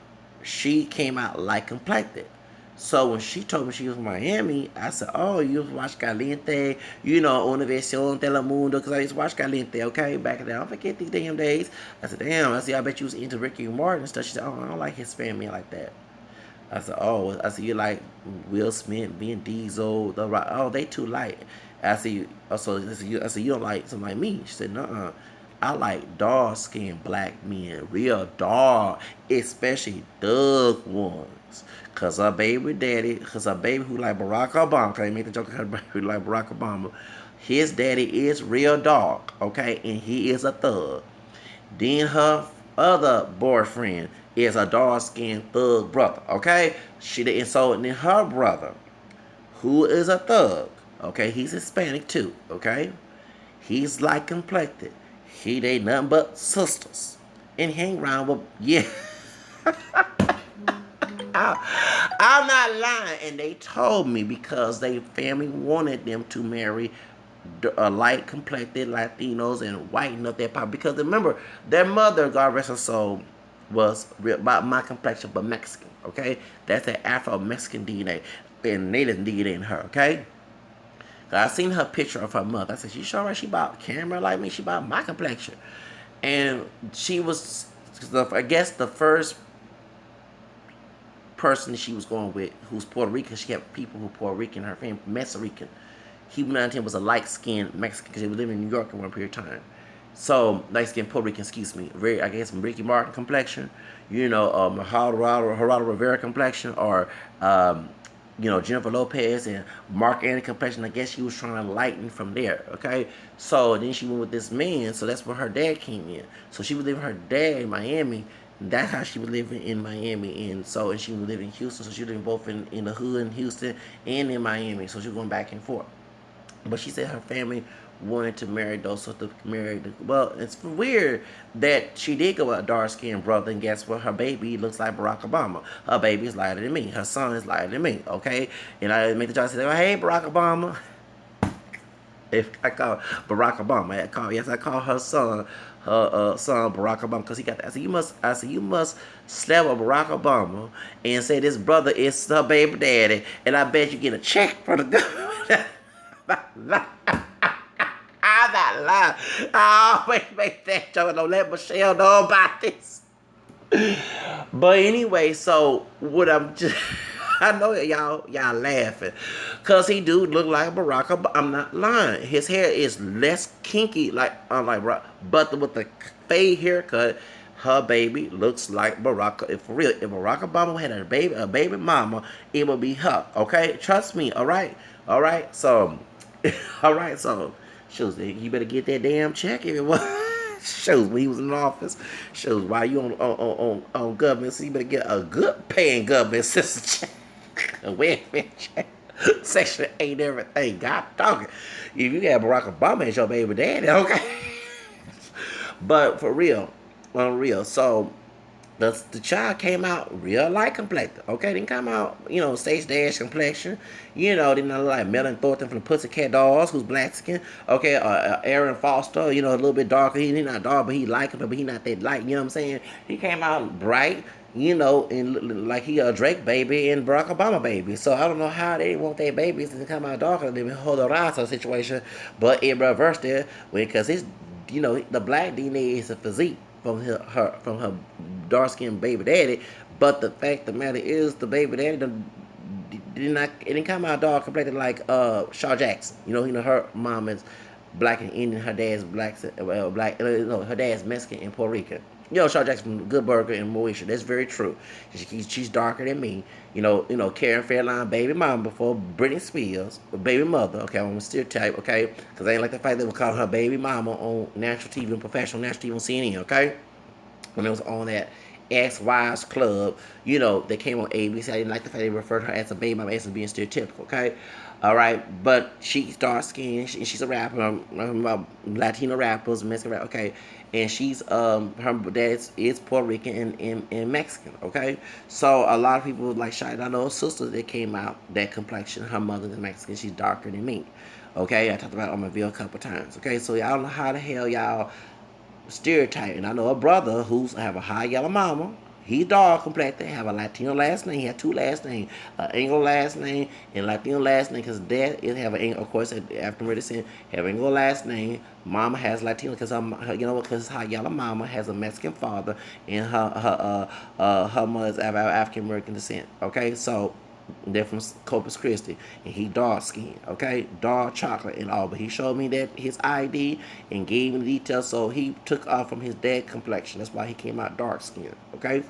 she came out light complected. So when she told me she was from Miami, I said, oh, you watch Caliente, Univision, Telemundo, because I used to watch Caliente, okay, back then. I don't forget these damn days. I said, damn, I said, I bet you was into Ricky Martin and stuff. She said, oh, I don't like Hispanic men like that. I said, oh, I said, you like Will Smith, Vin Diesel, The Rock. Oh, they too light. I said, I said, you don't like something like me? She said, no, I like dark skinned black men, real dark, especially thug ones. Cause her baby daddy, cause her baby who like Barack Obama, cause I make the joke, her baby who like Barack Obama, his daddy is real dark, okay, and he is a thug. Then her other boyfriend is a dark skinned thug brother. Okay, and so then her brother, who is a thug. Okay, he's Hispanic too. Okay, he's light complected. He they nothing but sisters and hang around with yeah. I'm not lying, and they told me because their family wanted them to marry light complected Latinos and whiten up their pop. Because remember, their mother, God rest her soul, was about my complexion, but Mexican. Okay, that's that Afro Mexican DNA and Native DNA in her. Okay. I seen her picture of her mother. I said, "She sure right? She about camera like me. She about my complexion." And she was, I guess, the first person she was going with who's Puerto Rican. She had people who Puerto Rican, her family, Mexican. He went was a light skinned Mexican because he was living in New York at one period of time. So light skinned Puerto Rican, excuse me, very I guess Ricky Martin complexion, Geraldo Rivera complexion, or Jennifer Lopez and Mark Anthony complexion. I guess she was trying to lighten from there. Okay, so then she went with this man. So that's where her dad came in. So she was living with her dad in Miami. That's how she was living in Miami, and she was living in Houston. So she was living both in the hood in Houston and in Miami. So she was going back and forth. But she said her family wanted to marry those sort of well, it's weird that she did go with a dark skinned brother, and guess what? Her baby looks like Barack Obama. Her baby is lighter than me. Her son is lighter than me. Okay, and I make the joke say, "Hey, Barack Obama." If I call Barack Obama, I call her son, son Barack Obama, because he got that. I said you must slap with Barack Obama and say this brother is her baby daddy, and I bet you get a check from the government. I'm not lying. I always make that joke. Don't let Michelle know about this. But anyway, so what I'm just I know y'all laughing. Cause he do look like Barack Obama. I'm not lying. His hair is less kinky like but with the fade haircut, her baby looks like Barack. If for real, if Barack Obama had a baby mama, it would be her. Okay? Trust me, alright? Alright? So alright, so shows you better get that damn check if it was. Shows when he was in office. Shows why you on government, so you better get a good paying government assistant check. A welfare check. Section 8 everything. God talking. If you got Barack Obama as your baby daddy, okay. But for real, unreal. So the child came out real light complected. Okay, didn't come out, stage dash complexion. Didn't look like Melon Thornton from the Pussycat Dolls, who's black skin. Okay, Aaron Foster, a little bit darker. He not dark, but he likable, but he not that light. You know what I'm saying? He came out bright, and like he a Drake baby and Barack Obama baby. So I don't know how they want their babies to come out darker than the Raza situation, but it reversed it because it's the black DNA is a physique from her dark skinned baby daddy, but the fact of the matter is the baby daddy didn't come out dark completely like Shaw Jackson. Her mom is black and Indian, her dad's black, no, her dad's Mexican and Puerto Rican. Shaw Jackson from Good Burger and Moesha. That's very true. She's darker than me. Karen Fairline, baby mama before Britney Spears, baby mother. Okay, I'm a stereotype. Okay, because I ain't like the fact that we call her baby mama on national TV and professional national TV on CNN. Okay, when it was on that Ex Wives Club, they came on ABC. I didn't like the fact they referred to her as a baby mama as being stereotypical, okay? All right, but she's dark skinned. She's a rapper. About Latino rappers, Mexican rap, okay? And she's her dad is Puerto Rican and Mexican, okay? So a lot of people like Shai. I know a sister that came out that complexion. Her mother is Mexican. She's darker than me. Okay, I talked about it on my video a couple times. Okay, so y'all know how the hell y'all stereotype. And I know a brother who's have a high yellow mama. He's dark complected, have a Latino last name. He had two last names, Anglo last name and Latino last name. Because dad is have an, of course, African descent, have Anglo last name. Mama has Latino because because high yellow mama has a Mexican father and her mother's African American descent. Okay, so they're from Corpus Christi, and he dark skinned, okay, dark chocolate and all. But he showed me that his ID and gave me the details, so he took off from his dad complexion. That's why he came out dark skinned, okay.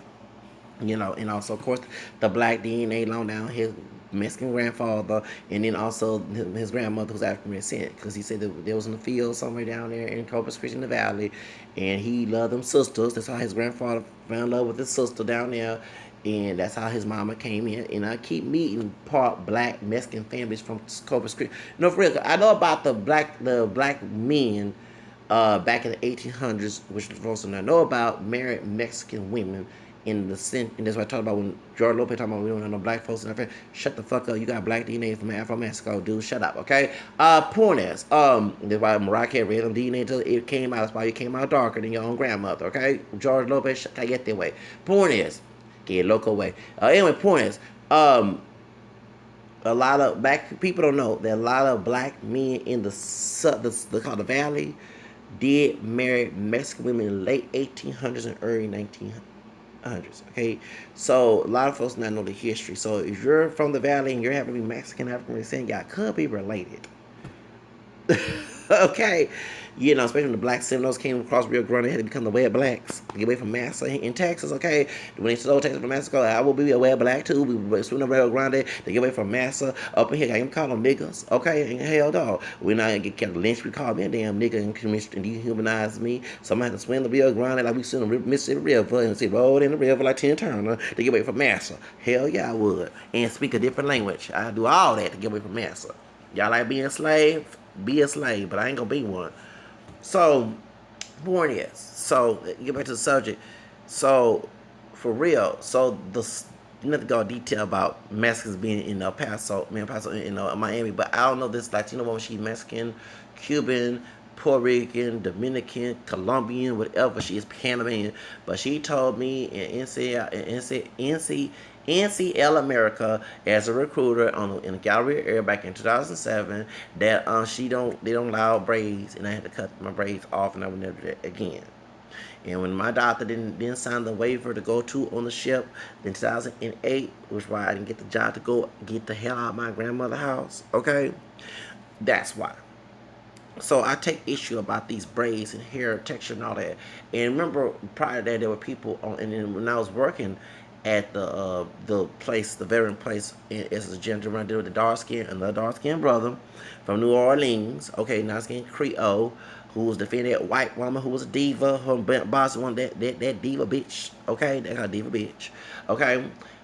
And also of course the black DNA long down his Mexican grandfather, and then also his grandmother was African descent, because he said that there was in the field somewhere down there in Corpus Christi in the valley, and he loved them sisters. That's how his grandfather fell in love with his sister down there, and that's how his mama came in. And I keep meeting part black Mexican families from Corpus Christi. No, for real, I know about the black men back in the 1800s, which the folks don't know about married Mexican women in the sin, and that's what I talked about when George Lopez talking about we don't have no black folks in our family. Shut the fuck up. You got black DNA from Afro Mexico, dude. Shut up, okay? Pornes. That's why Mariah Carey on DNA until it came out. That's why you came out darker than your own grandmother, okay? George Lopez, get that way. Pornes. Get local way. Anyway, Pornes. A lot of black people don't know that a lot of black men in the called the valley did marry Mexican women in the late 1800s and early 1900s. Okay, so a lot of folks not know the history. So if you're from the valley and you're having to be Mexican African descent, y'all could be related. Okay, especially when the black Seminoles came across Rio Grande, they had to become the Way of Blacks to get away from Massa in Texas. Okay, when they stole Texas from Mexico, I will be a Way of Black too. We were swimming the Rio Grande to get away from Massa up in here. I ain't call them niggas. Okay, and hell no, we're not gonna get kept lynched. We call me a damn nigga and dehumanize me. Somebody had to swim the Rio Grande like we swim the Mississippi River and say rolled in the river like Tina Turner to get away from Massa. Hell yeah, I would, and speak a different language. I do all that to get away from Massa. Y'all like being slave? Be a slave, but I ain't gonna be one. So, born is. So, get back to the subject. So, for real. So, you have to go detail about Mexicans being in El Paso, in Miami. But I don't know this Latino woman. She's Mexican, Cuban, Puerto Rican, Dominican, Colombian, whatever. She is Panamanian. But she told me in NCL America as a recruiter in the Galleria area back in 2007 that they don't allow braids, and I had to cut my braids off, and I would never do that again. And when my doctor didn't sign the waiver to go to on the ship in 2008, which is why I didn't get the job to go get the hell out of my grandmother's house. Okay, that's why. So I take issue about these braids and hair texture and all that. And remember, prior to that, there were people on. And then when I was working at the place, the veteran place, as a gentleman, I did with another dark skin brother from New Orleans. Okay, dark skin Creole, who was defending that white woman who was a diva. Her boss wanted that diva bitch. Okay, that got diva bitch. Okay.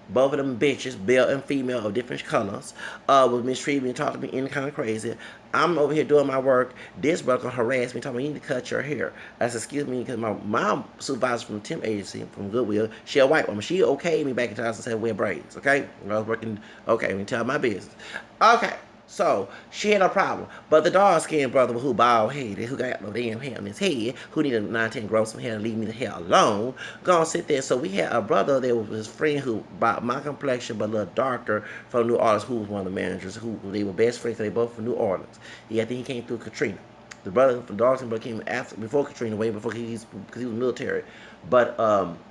Both of them bitches, male and female of different colors, was mistreating me and talking to me any kind of crazy. I'm over here doing my work. This brother harassed me, telling me you need to cut your hair. I said, excuse me, because my mom supervisor from the temp agency, from Goodwill, she a white woman. She okayed me back in 2007 wear braids, okay? When I was working, okay, let me tell my business. Okay. So, she had no problem. But the dark-skinned brother who bald-headed, who got no damn hair on his head, who needed 9-10 grow some hair and leave me the hell alone, gonna sit there. So we had a brother that was his friend who, about my complexion, but a little darker, from New Orleans, who was one of the managers, who they were best friends, they both from New Orleans. I think he came through Katrina. The brother from Dawson but came before Katrina, way before because he was military. But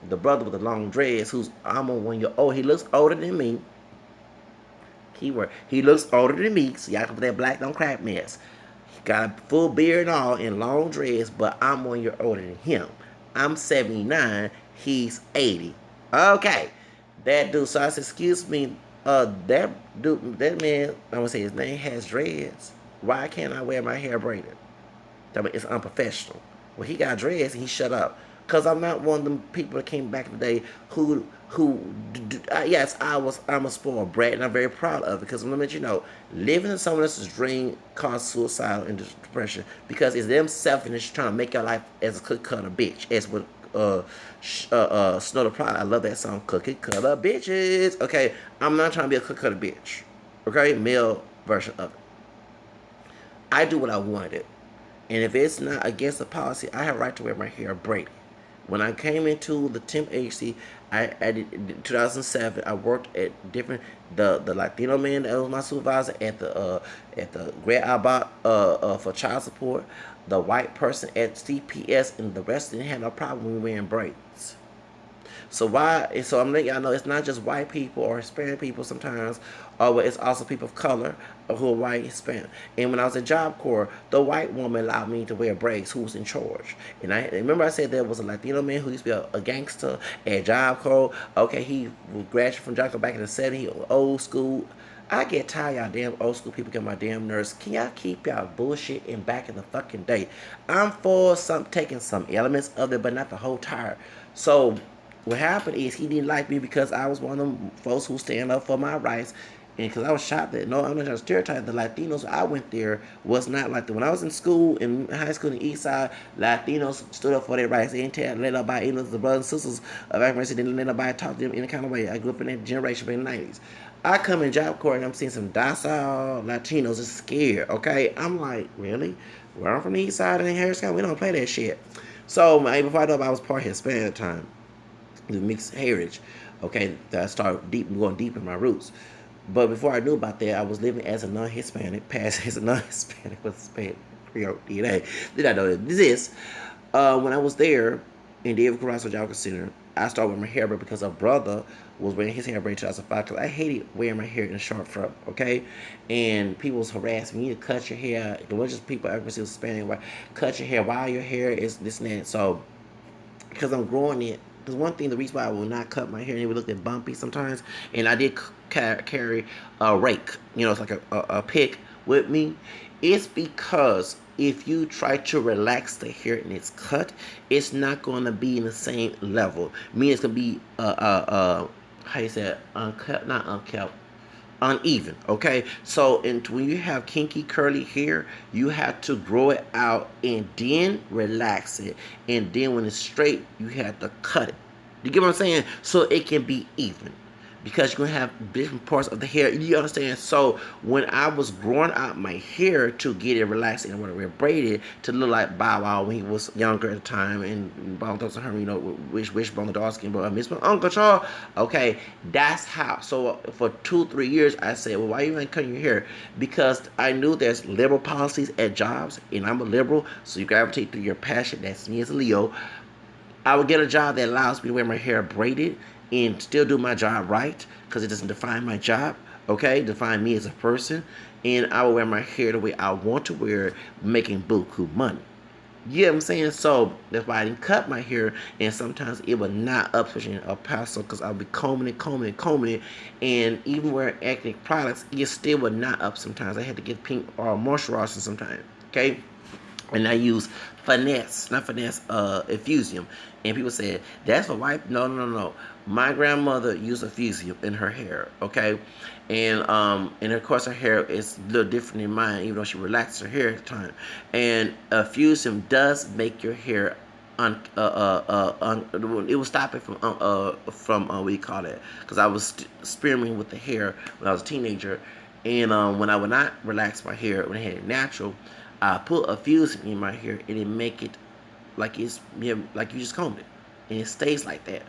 the brother with the long dreads, who's almost 1 year old, he looks older than me. Keyword. He looks older than me, so y'all can put that black don't crack mess. He got a full beard and all and long dreads, but I'm 1 year older than him. I'm 79. He's 80. Okay. That dude. So I said, excuse me. That dude, that man, I'm gonna say his name has dreads. Why can't I wear my hair braided? I mean, it's unprofessional. Well, he got dreads and he shut up. Cause I'm not one of them people that came back in the day yes, I'm a spoiled brat and I'm very proud of it because I'm gonna let you know living in someone else's dream causes suicide and depression because it's them selfish trying to make your life as a cookie cutter bitch as what Snow the Pride. I love that song, Cookie Cutter Bitches. Okay, I'm not trying to be a cookie cutter bitch. Okay, male version of it. I do what I wanted. And if it's not against the policy, I have a right to wear my hair braided. When I came into the temp agency, I did in 2007. I worked at different the Latino man that was my supervisor at the Great Abad for child support, the white person at CPS, and the rest didn't have no problem with me wearing braids. So why? So I'm letting y'all know it's not just white people or Hispanic people sometimes, but it's also people of color who are white Hispanic. And when I was at Job Corps, the white woman allowed me to wear braids. Who was in charge? And I remember I said there was a Latino man who used to be a gangster at Job Corps. Okay, he graduated from Job Corps back in the '70s, old school. I get tired, y'all damn old school people get my damn nerves. Can y'all keep y'all bullshit in back in the fucking day? I'm for some taking some elements of it, but not the whole tire. So what happened is he didn't like me because I was one of them folks who stand up for my rights. And because I was shocked that, no, I'm not trying to stereotype the Latinos I went there was not like that. When I was in school, in high school in the East Side, Latinos stood up for their rights. They didn't let nobody, the brothers and sisters of African didn't let nobody talk to them any kind of way. I grew up in that generation in the 90s. I come in Job Corps and I'm seeing some docile Latinos just scared, okay? I'm like, really? Well, I'm from the East Side and in Harris County, we don't play that shit. So, before I know I was part Hispanic at the time, the mixed heritage. Okay, that I started going deep in my roots. But before I knew about that, I was living as a non-Hispanic, past as a non-Hispanic with Hispanic Creole DNA. Did I know that this? When I was there in David Carrasco Jogging Center, I started with my hair braid because a brother was wearing his hair braid in 2005 because I hated wearing my hair in a short front, okay? And people was harassing me, you need to cut your hair. It wasn't just people, everybody was Hispanic, cut your hair while your hair is this and that. So because I'm growing it. Because one thing, the reason why I will not cut my hair and it would look like bumpy sometimes, and I did carry a rake, it's like a pick with me, it's because if you try to relax the hair and it's cut, it's not going to be in the same level. Meaning it's going to be, how you say it, uncut, not unkept, uneven. Okay, so when you have kinky curly hair, you have to grow it out and then relax it, and then when it's straight, you have to cut it. You get what I'm saying? So it can be even, because you're gonna have different parts of the hair. You understand? So when I was growing out my hair to get it relaxed and I want to braid it to look like Bow Wow when he was younger at the time, and Bone Thugs and Harmony, Wishbone the dark skin, but I miss my Uncle Charles. Okay, that's how. So for 2-3 years, I said, well, why you ain't cutting your hair? Because I knew there's liberal policies at jobs, and I'm a liberal, so you gravitate through your passion. That's me as a Leo. I would get a job that allows me to wear my hair braided and still do my job right, because it doesn't define my job, okay? Define me as a person. And I will wear my hair the way I want to wear it, making buku money. You know what I'm saying? So that's why I didn't cut my hair, and sometimes it would not up, especially in El Paso, because I would be combing it, and even wearing ethnic products, it still would not up sometimes. I had to get pink or moisturizer sometimes, okay? And I use not finesse, Effusium. And people said, that's for white. No, no, no, no. My grandmother used Effusium in her hair, okay? And of course her hair is a little different than mine, even though she relaxed her hair at the time. And Effusium does make your hair it will stop it from what do you call it? Because I was experimenting with the hair when I was a teenager, and when I would not relax my hair when I had it natural, I put a fusing in my hair and it make it like it's like you just combed it, and it stays like that.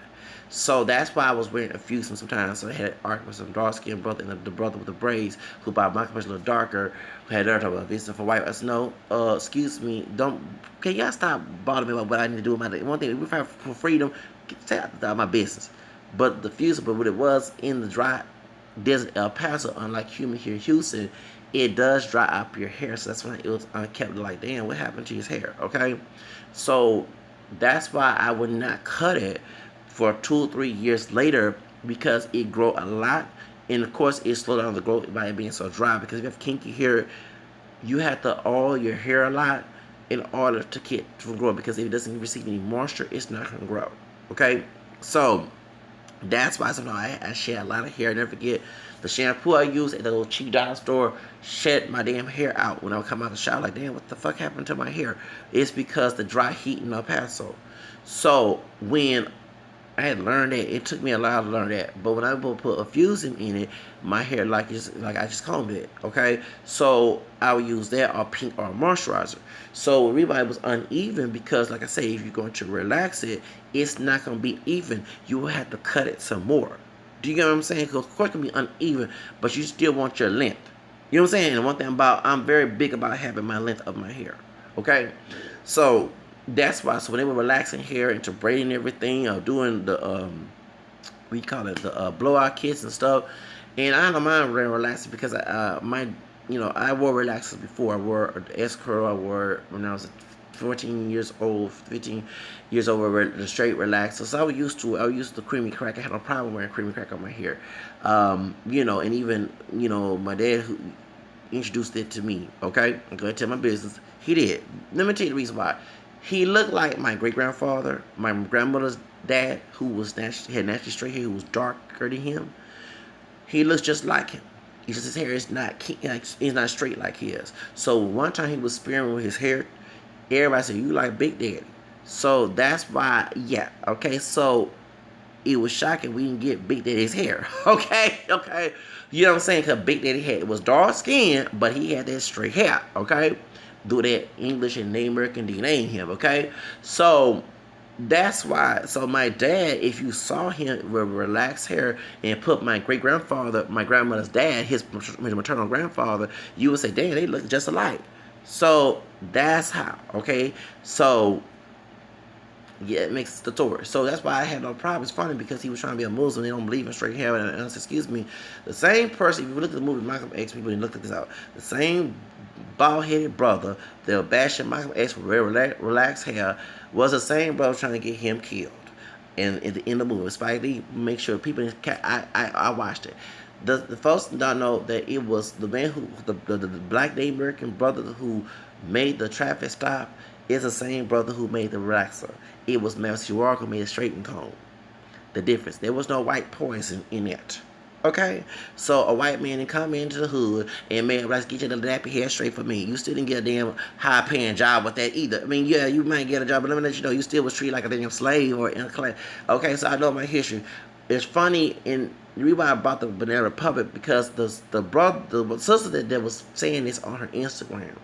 So that's why I was wearing a fusing sometimes. So I had an argument with some dark skinned brother and the brother with the braids who by my complexion a little darker, who had their talk about this for white. I said, no, excuse me, can y'all stop bothering me about what I need to do with my day? One thing, if we fight for freedom, stay out of my business. But the fusible, what it was in the dry desert El Paso, unlike human here in Houston, it does dry up your hair. So that's why it was unkept. Like, damn, what happened to his hair? Okay, so That's why I would not cut it for 2 or 3 years later, because it grow a lot, and of course it slow down the growth by it being so dry. Because if you have kinky hair, you have to oil your hair a lot in order to get to grow. Because if it doesn't receive any moisture, it's not gonna grow. Okay, so that's why sometimes I shed a lot of hair. I never forget the shampoo I used at the little cheap dollar store shed my damn hair out when I would come out of the shower. Like, damn, what the fuck happened to my hair? It's because the dry heat in El Paso. So when I had learned that, it took me a while to learn that. But when I would put a fusing in it, my hair like I just combed it. Okay, so I would use that or pink or moisturizer. So everybody was uneven because, like I say, if you're going to relax it, it's not going to be even. You will have to cut it some more. Do you get what I'm saying? Because of course it can be uneven, but you still want your length. You know what I'm saying? And one thing about, I'm very big about having my length of my hair. Okay, so that's why. So when they were relaxing hair into braiding everything, or doing the we call it the blowout kits and stuff, and I don't mind relaxing because I wore relaxers before. I wore the S curl. I wore when I was 14 years old, 15 years old, the straight relaxer. So I was used to creamy crack. I had no problem wearing creamy crack on my hair. And even, my dad who introduced it to me. Okay, I'm going to tell my business. He did. Let me tell you the reason why. He looked like my great grandfather, my grandmother's dad, who had naturally straight hair, who was darker than him. He looks just like him. It's just his hair is not straight like his. So one time he was spearing with his hair. Everybody said, "You like Big Daddy." So that's why, yeah. Okay, so it was shocking we didn't get Big Daddy's hair. Okay. You know what I'm saying? Because Big Daddy was dark skin, but he had that straight hair. Okay, do that English and Native American DNA in him. Okay, so that's why. So my dad, if you saw him with relaxed hair and put my great grandfather, my grandmother's dad, his maternal grandfather, you would say, "Damn, they look just alike." So that's how. Okay, so yeah, it makes the story. So that's why I had no problem. It's funny because he was trying to be a Muslim. They don't believe in straight hair. And I said, excuse me, the same person, if you look at the movie Malcolm X, people didn't look at this out. The same bald-headed brother that was bashing Malcolm X for very relaxed hair was the same brother trying to get him killed. And in the movie, Spike Lee, make sure people, I watched it. The folks don't know that it was the man who, the black Native American brother who made the traffic stop is the same brother who made the relaxer. It was Matthew Walker made a straightening comb. The difference. There was no white poison in it. Okay? So a white man didn't come into the hood and made, let's get your little nappy hair straight for me. You still didn't get a damn high paying job with that either. I mean, yeah, you might get a job, but let me let you know, you still was treated like a damn slave or in a class. Okay, so I know my history. It's funny, and the reason why I brought the Banana Republic, because the sister that was saying this on her Instagram.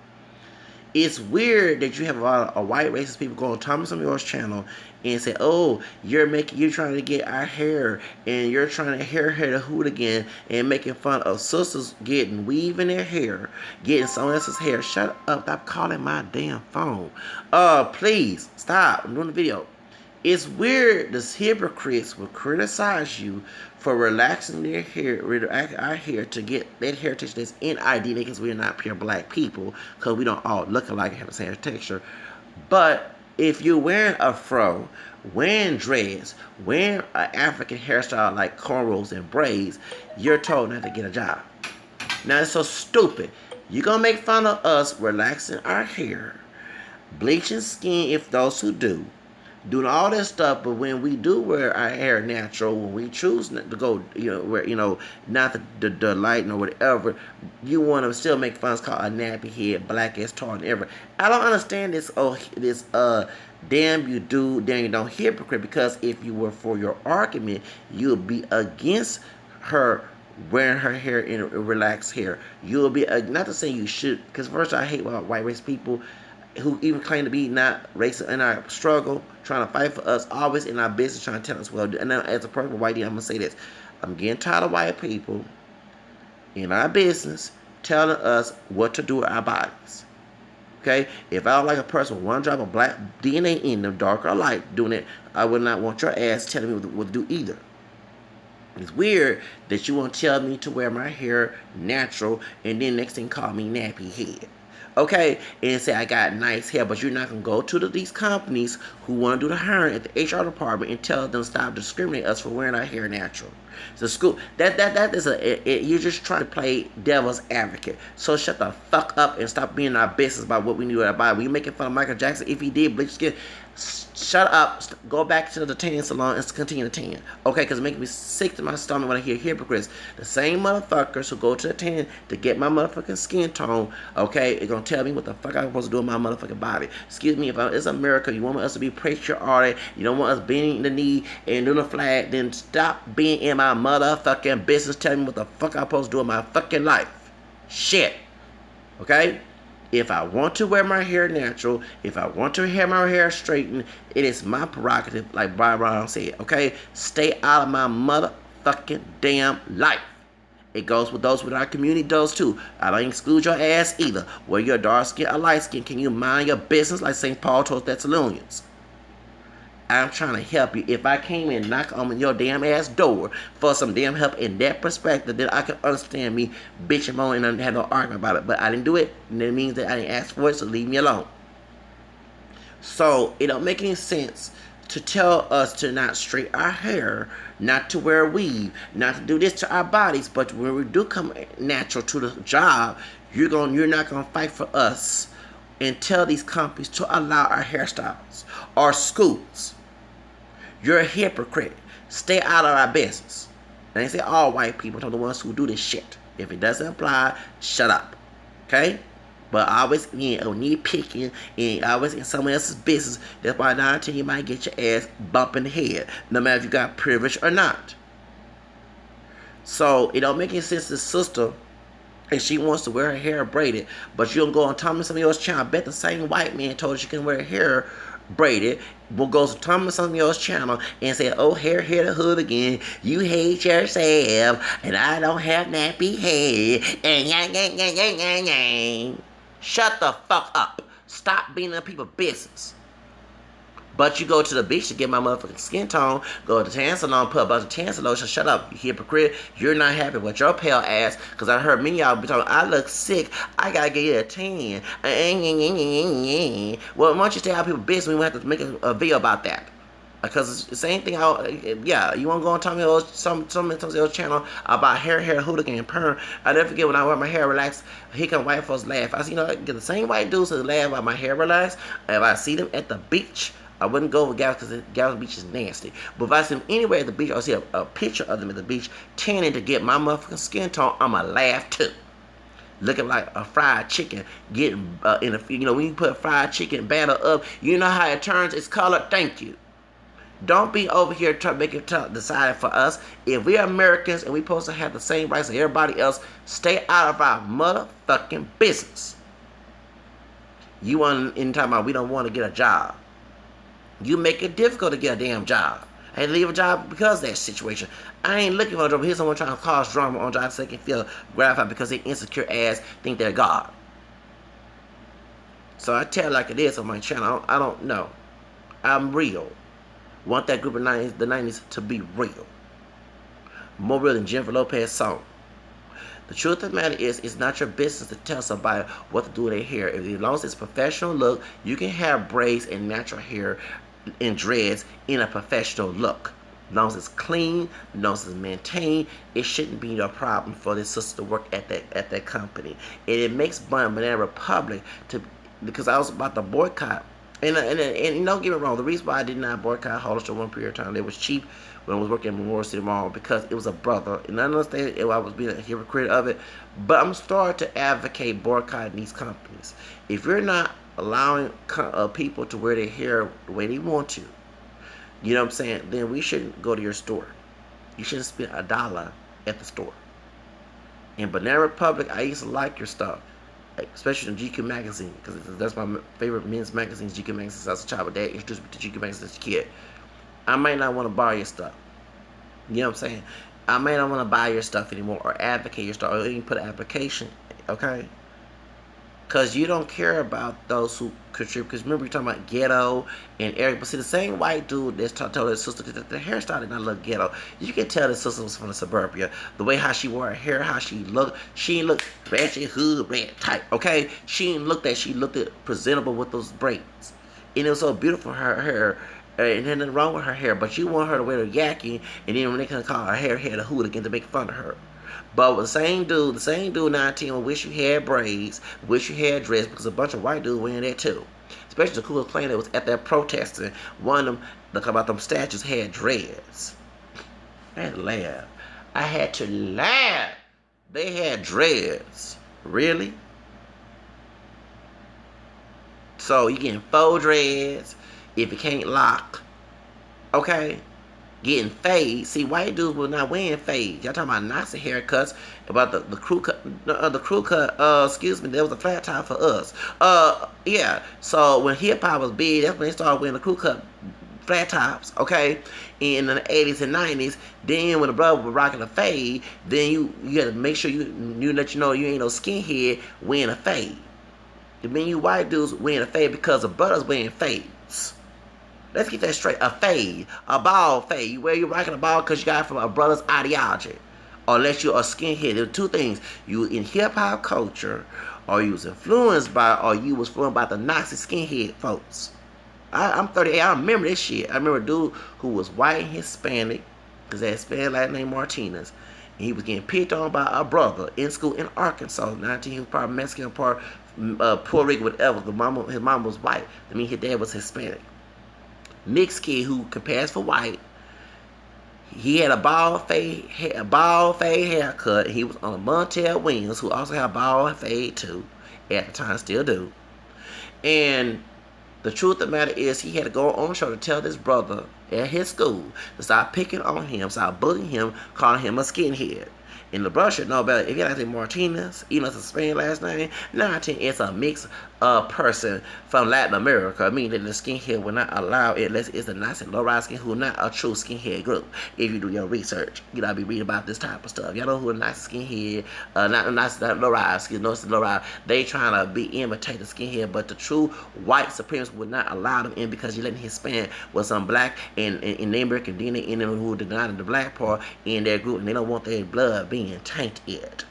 It's weird that you have a lot of white racist people go on Thomas and Yours channel and say, "Oh, you're trying to get our hair, and you're trying to hair the hooligan and making fun of sisters getting weave in their hair, getting someone else's hair." Shut up! Stop calling my damn phone. Please stop. I'm doing the video. It's weird the hypocrites will criticize you for relaxing their hair, our hair, to get that heritage that's in our DNA, because we're not pure black people, because we don't all look alike and have the same texture. But if you're wearing a fro, wearing dreads, wearing an African hairstyle like cornrows and braids, you're told not to get a job. Now, it's so stupid. You're going to make fun of us relaxing our hair, bleaching skin, if those who do, doing all this stuff, but when we do wear our hair natural, when we choose not to go, not the lighting or whatever, you want to still make fun. It's called a nappy head, black as tar and ever. I don't understand this. Damn you do, damn you don't, hypocrite. Because if you were for your argument, you would be against her wearing her hair in relaxed hair. You'll be not to say you should, because first I hate white race people who even claim to be not racist in our struggle, trying to fight for us, always in our business, trying to tell us, well, and now as a person with white D, I'm going to say this. I'm getting tired of white people in our business telling us what to do with our bodies. Okay? If I don't like a person with one drop of black DNA in them, dark or light, doing it, I would not want your ass telling me what to do either. It's weird that you won't tell me to wear my hair natural and then next thing call me nappy head. Okay, and say I got nice hair, but you're not gonna go to these companies who want to do the hiring at the HR department and tell them stop discriminating us for wearing our hair natural. So school that is you're just trying to play devil's advocate. So shut the fuck up and stop being our business about what we knew about. We making fun of Michael Jackson if he did bleach skin. Shut up. Go back to the tan salon and continue to tan. Okay, because it makes me sick to my stomach when I hear hypocrites. The same motherfuckers who go to the tan to get my motherfucking skin tone, okay, are going to tell me what the fuck I'm supposed to do with my motherfucking body. Excuse me, if it's America, you want us to be patriotic, you don't want us bending the knee and doing the flag, then stop being in my motherfucking business telling me what the fuck I'm supposed to do in my fucking life. Shit. Okay? If I want to wear my hair natural, if I want to have my hair straightened, it is my prerogative, like Brian Brown said, okay? Stay out of my motherfucking damn life. It goes with those with our community does too. I don't exclude your ass either. Whether you're dark skin or light skin, can you mind your business like St. Paul told Thessalonians? I'm trying to help you. If I came and knock on your damn ass door for some damn help in that perspective, then I can understand me bitching on and have no argument about it. But I didn't do it, and it means that I didn't ask for it, so leave me alone. So it don't make any sense to tell us to not straighten our hair, not to wear a weave, not to do this to our bodies. But when we do come natural to the job, you're not gonna fight for us and tell these companies to allow our hairstyles or schools. You're a hypocrite. Stay out of our business. And they say all white people are the ones who do this shit. If it doesn't apply, shut up. Okay? But always need picking and always in someone else's business. That's why 9 you might get your ass bumping the head. No matter if you got privilege or not. So it don't make any sense to this sister and she wants to wear her hair braided, but you don't go on Thomas Samuel's channel. I bet the same white man told her she can wear her hair braided. Will go to Thomas Samuel's channel and say, "Oh, hair hit the hood again. You hate yourself, and I don't have nappy hair." And yang. Shut the fuck up. Stop being in people's business. But you go to the beach to get my motherfucking skin tone, go to the tan salon, put a bunch of tan lotion. Shut up, you hypocrite. You're not happy with your pale ass, because I heard many of y'all be talking, I look sick, I gotta get you a tan. Well, why don't you stay out of people's business? We won't have to make a video about that. Because it's the same thing. Yeah, you want to go on Tommy's channel about hair, hooligan, and perm. I never forget when I wear my hair relaxed, here come white folks laugh. I see, get the same white dudes that laugh about my hair relaxed. If I see them at the beach, I wouldn't go with Gals because Gals Beach is nasty. But if I see them anywhere at the beach, or see a picture of them at the beach, tanning to get my motherfucking skin tone, I'ma laugh too. Looking like a fried chicken, getting when you put fried chicken batter up, you know how it turns its color. Thank you. Don't be over here trying to make it decide for us. If we are Americans and we supposed to have the same rights as everybody else, stay out of our motherfucking business. You want in talking about we don't want to get a job. You make it difficult to get a damn job. I had to leave a job because of that situation. I ain't looking for a job. Here's someone trying to cause drama on job so they can feel gratified because they insecure ass think they're God. So I tell it like it is on my channel. I don't know. I'm real. Want that group of the 90s to be real. More real than Jennifer Lopez's song. The truth of the matter is, it's not your business to tell somebody what to do with their hair. As long as it's professional look, you can have braids and natural hair and dreads in a professional look. As long as it's clean, as long as it's maintained, it shouldn't be no problem for this sister to work at that company. And it makes Banana Republic because I was about to boycott. And don't get me wrong, the reason why I did not boycott Hollister one period of time, it was cheap when I was working at Memorial City Mall because it was a brother. And I understand I was being a hypocrite of it, but I'm starting to advocate boycotting these companies. If you're not allowing people to wear their hair the way they want to, you know what I'm saying, then we shouldn't go to your store. You shouldn't spend $1 at the store. In Banana Republic, I used to like your stuff. Especially in GQ magazine, because that's my favorite men's magazines, GQ magazine, since I was a child. But Dad introduced me to GQ magazine as a kid. I might not want to buy your stuff. You know what I'm saying? I may not want to buy your stuff anymore or advocate your stuff or even put an application, okay? Because you don't care about those who contribute. Because remember, you're talking about ghetto and Eric. But see, the same white dude that's told his sister that the hairstyle did not look ghetto. You can tell the sister was from the suburbia. The way how she wore her hair, how she looked. She didn't look ratchet, hood, red type. Okay? She didn't look that. She looked presentable with those braids. And it was so beautiful, her hair. And then nothing wrong with her hair. But you want her to wear the yaki. And then when they can call her hair the hood again to make fun of her. But with the same dude 19 will wish you had braids, wish you had dress, because a bunch of white dudes wearing that too. Especially the Ku Klux Klan that was at that protesting. One of them, look about them statues, had dreads. I had to laugh. I had to laugh. They had dreads. Really? So you getting faux dreads if you can't lock. Okay? Getting fades. See, white dudes were not wearing fades. Y'all talking about Nazi haircuts, about the crew cut, the crew cut. Excuse me, there was a flat top for us. Yeah. So when hip hop was big, that's when they started wearing the crew cut flat tops. Okay, in the 80s and 90s. Then when the brother was rocking a fade, then you had to make sure you let you know you ain't no skinhead wearing a fade. The mean you white dudes wearing a fade because the brothers wearing fades. Let's get that straight. A fade. A bald fade. You wear you rocking a bald because you got it from a brother's ideology. Or unless you're a skinhead. There are two things. You in hip-hop culture, or you was influenced by, or you was influenced by the Nazi skinhead folks. I'm 38. I remember this shit. I remember a dude who was white and Hispanic, because that Hispanic last name Martinez. And he was getting picked on by a brother in school in Arkansas. 19, he was part Mexican, part Puerto Rican, whatever. His mom was white. I mean, his dad was Hispanic. Mixed kid who could pass for white. He had a bald fade haircut. He was on a Montel Williams, who also had a bald fade too. At the time, still do. And the truth of the matter is, he had to go on show to tell this brother at his school to stop picking on him, stop bullying him, calling him a skinhead. And the brother should know about it. If you like Martinez, even though it's a Spanish last name, 19 is a mixed person from Latin America, meaning that the skinhead will not allow it unless it's a nice and low-rise skin who are not a true skinhead group. If you do your research, you gotta be reading about this type of stuff. Y'all know who a nice skinhead, not a nice low-rise skin, no, it's low-rise. They trying to be imitate the skinhead, but the true white supremacists would not allow them in because you're letting Hispanic with some black and they American DNA in them who deny the black part in their group, and they don't want their blood being tainted.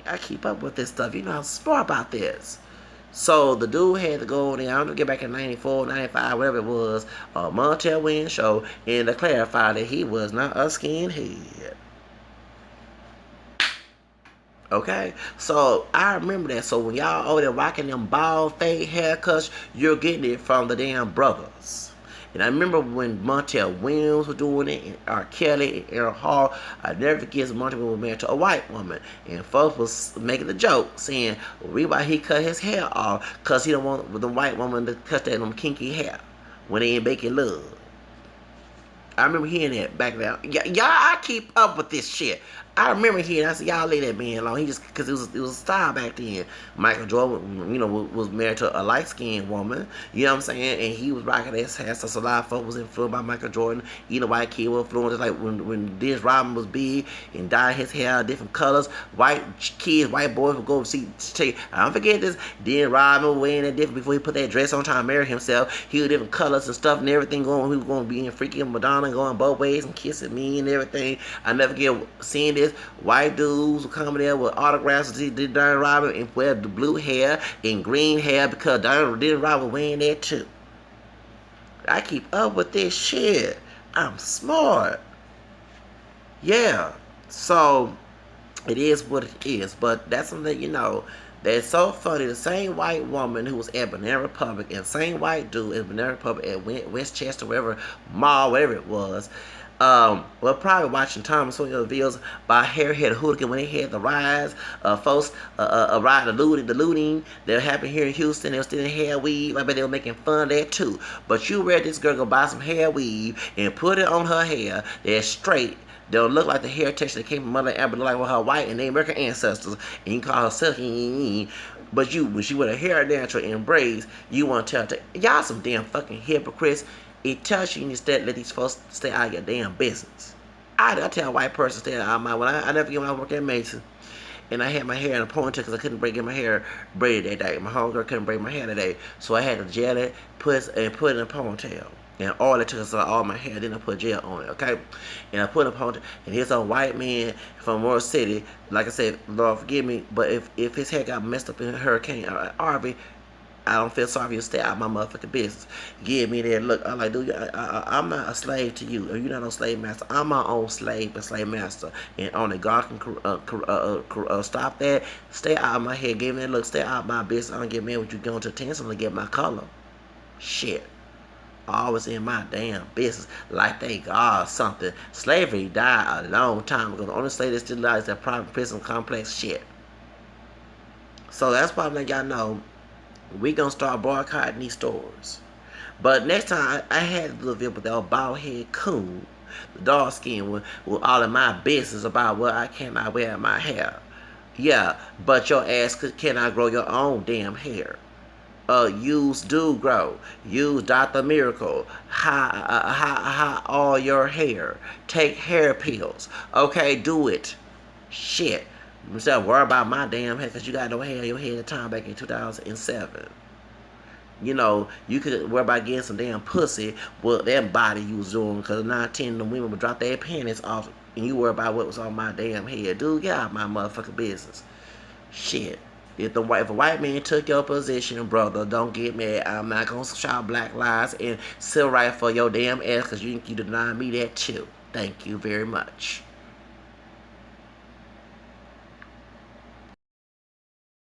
I keep up with this stuff. You know, I'm smart about this. So the dude had to go there. I'm gonna get back in 94, 95, whatever it was, a Montel Williams show, and to clarify that he was not a skinhead. Okay, so I remember that. So when y'all over there rocking them bald fade haircuts, you're getting it from the damn brothers. And I remember when Montel Williams was doing it, and R. Kelly and Errol Hall. I never forget Montel Williams was married to a white woman. And folks was making the joke, saying, well, why he cut his hair off, because he don't want the white woman to cut that kinky hair when they ain't making love. I remember hearing that back then. Y'all, I keep up with this shit. I remember hearing. I said, y'all leave that man alone. He just because it was a style back then. Michael Jordan, you know, was married to a light skinned woman. You know what I'm saying? And he was rocking his hair. So a lot of folks was influenced by Michael Jordan. Either white kid was influenced. Like when Dennis Rodman was big and dyed his hair different colors. White kids, white boys would go see. I don't forget this. Dennis Rodman was wearing that different before he put that dress on trying to marry himself. He was different colors and stuff and everything going. He was going to be in freaking Madonna going both ways and kissing me and everything. I never get seeing this. White dudes will come there with autographs to see Darren Robin and wear the blue hair and green hair because Darren Robin wearing that too. I keep up with this shit. I'm smart. Yeah. So it is what it is. But that's something, you know, that's so funny. The same white woman who was at Banana Republic and the same white dude at Banana Republic at Westchester, wherever mall, whatever it was, we're probably watching Thomas Sawyer videos by Hairhead Hooligan when they had the riots, folks, riot, the looting that happened here in Houston. They were stealing hair weave. I bet they were making fun of that too. But you read this girl go buy some hair weave and put it on her hair that's straight. They'll look like the hair texture that came from Mother Amber, like with her white and American ancestors, and you call her silky. But you, when she with her hair natural and braids, you want to tell her, y'all some damn fucking hypocrites. It tells you instead let these folks stay out of your damn business. I tell a white person stay out of my, when I never get when I work at Mason. and I had my hair in a ponytail because I couldn't get my hair braided that day. My homegirl couldn't braid my hair today, so I had to gel it, put it in a ponytail. And all it took was all my hair. Then I put gel on it, okay? And I put it in a ponytail. And here's a white man from Moore City. Like I said, Lord forgive me, but if his hair got messed up in Hurricane Harvey, I don't feel sorry for you. Stay out of my motherfucking business. Give me that look. I'm like, dude, I'm not a slave to you. Or you're not no slave master. I'm my own slave and slave master. And only God can stop that. Stay out of my head. Give me that look. Stay out of my business. I don't get mad with you going to attention to get my color. Shit. Always in my damn business like they got something. Slavery died a long time ago. The only slave that still alive is that private prison complex shit. So that's why I'm letting y'all know we gonna start boycotting these stores. But next time I had a little bit with that bald head coon, the dark skin with all of my business about what I cannot wear in my hair. Yeah, but your ass cannot grow your own damn hair. Use Do Grow. Use Dr. Miracle. High all your hair. Take hair pills. Okay, do it. Shit. Instead of worry about my damn hair, because you got no hair in your head at the time back in 2007. You know, you could worry about getting some damn pussy with that body you was doing, because 9, 10 of the women would drop their panties off, and you worry about what was on my damn head. Dude, get out of my motherfucking business. Shit. If a white man took your position, brother, don't get mad. I'm not going to shout black lies and sit right for your damn ass, because you deny me that too. Thank you very much.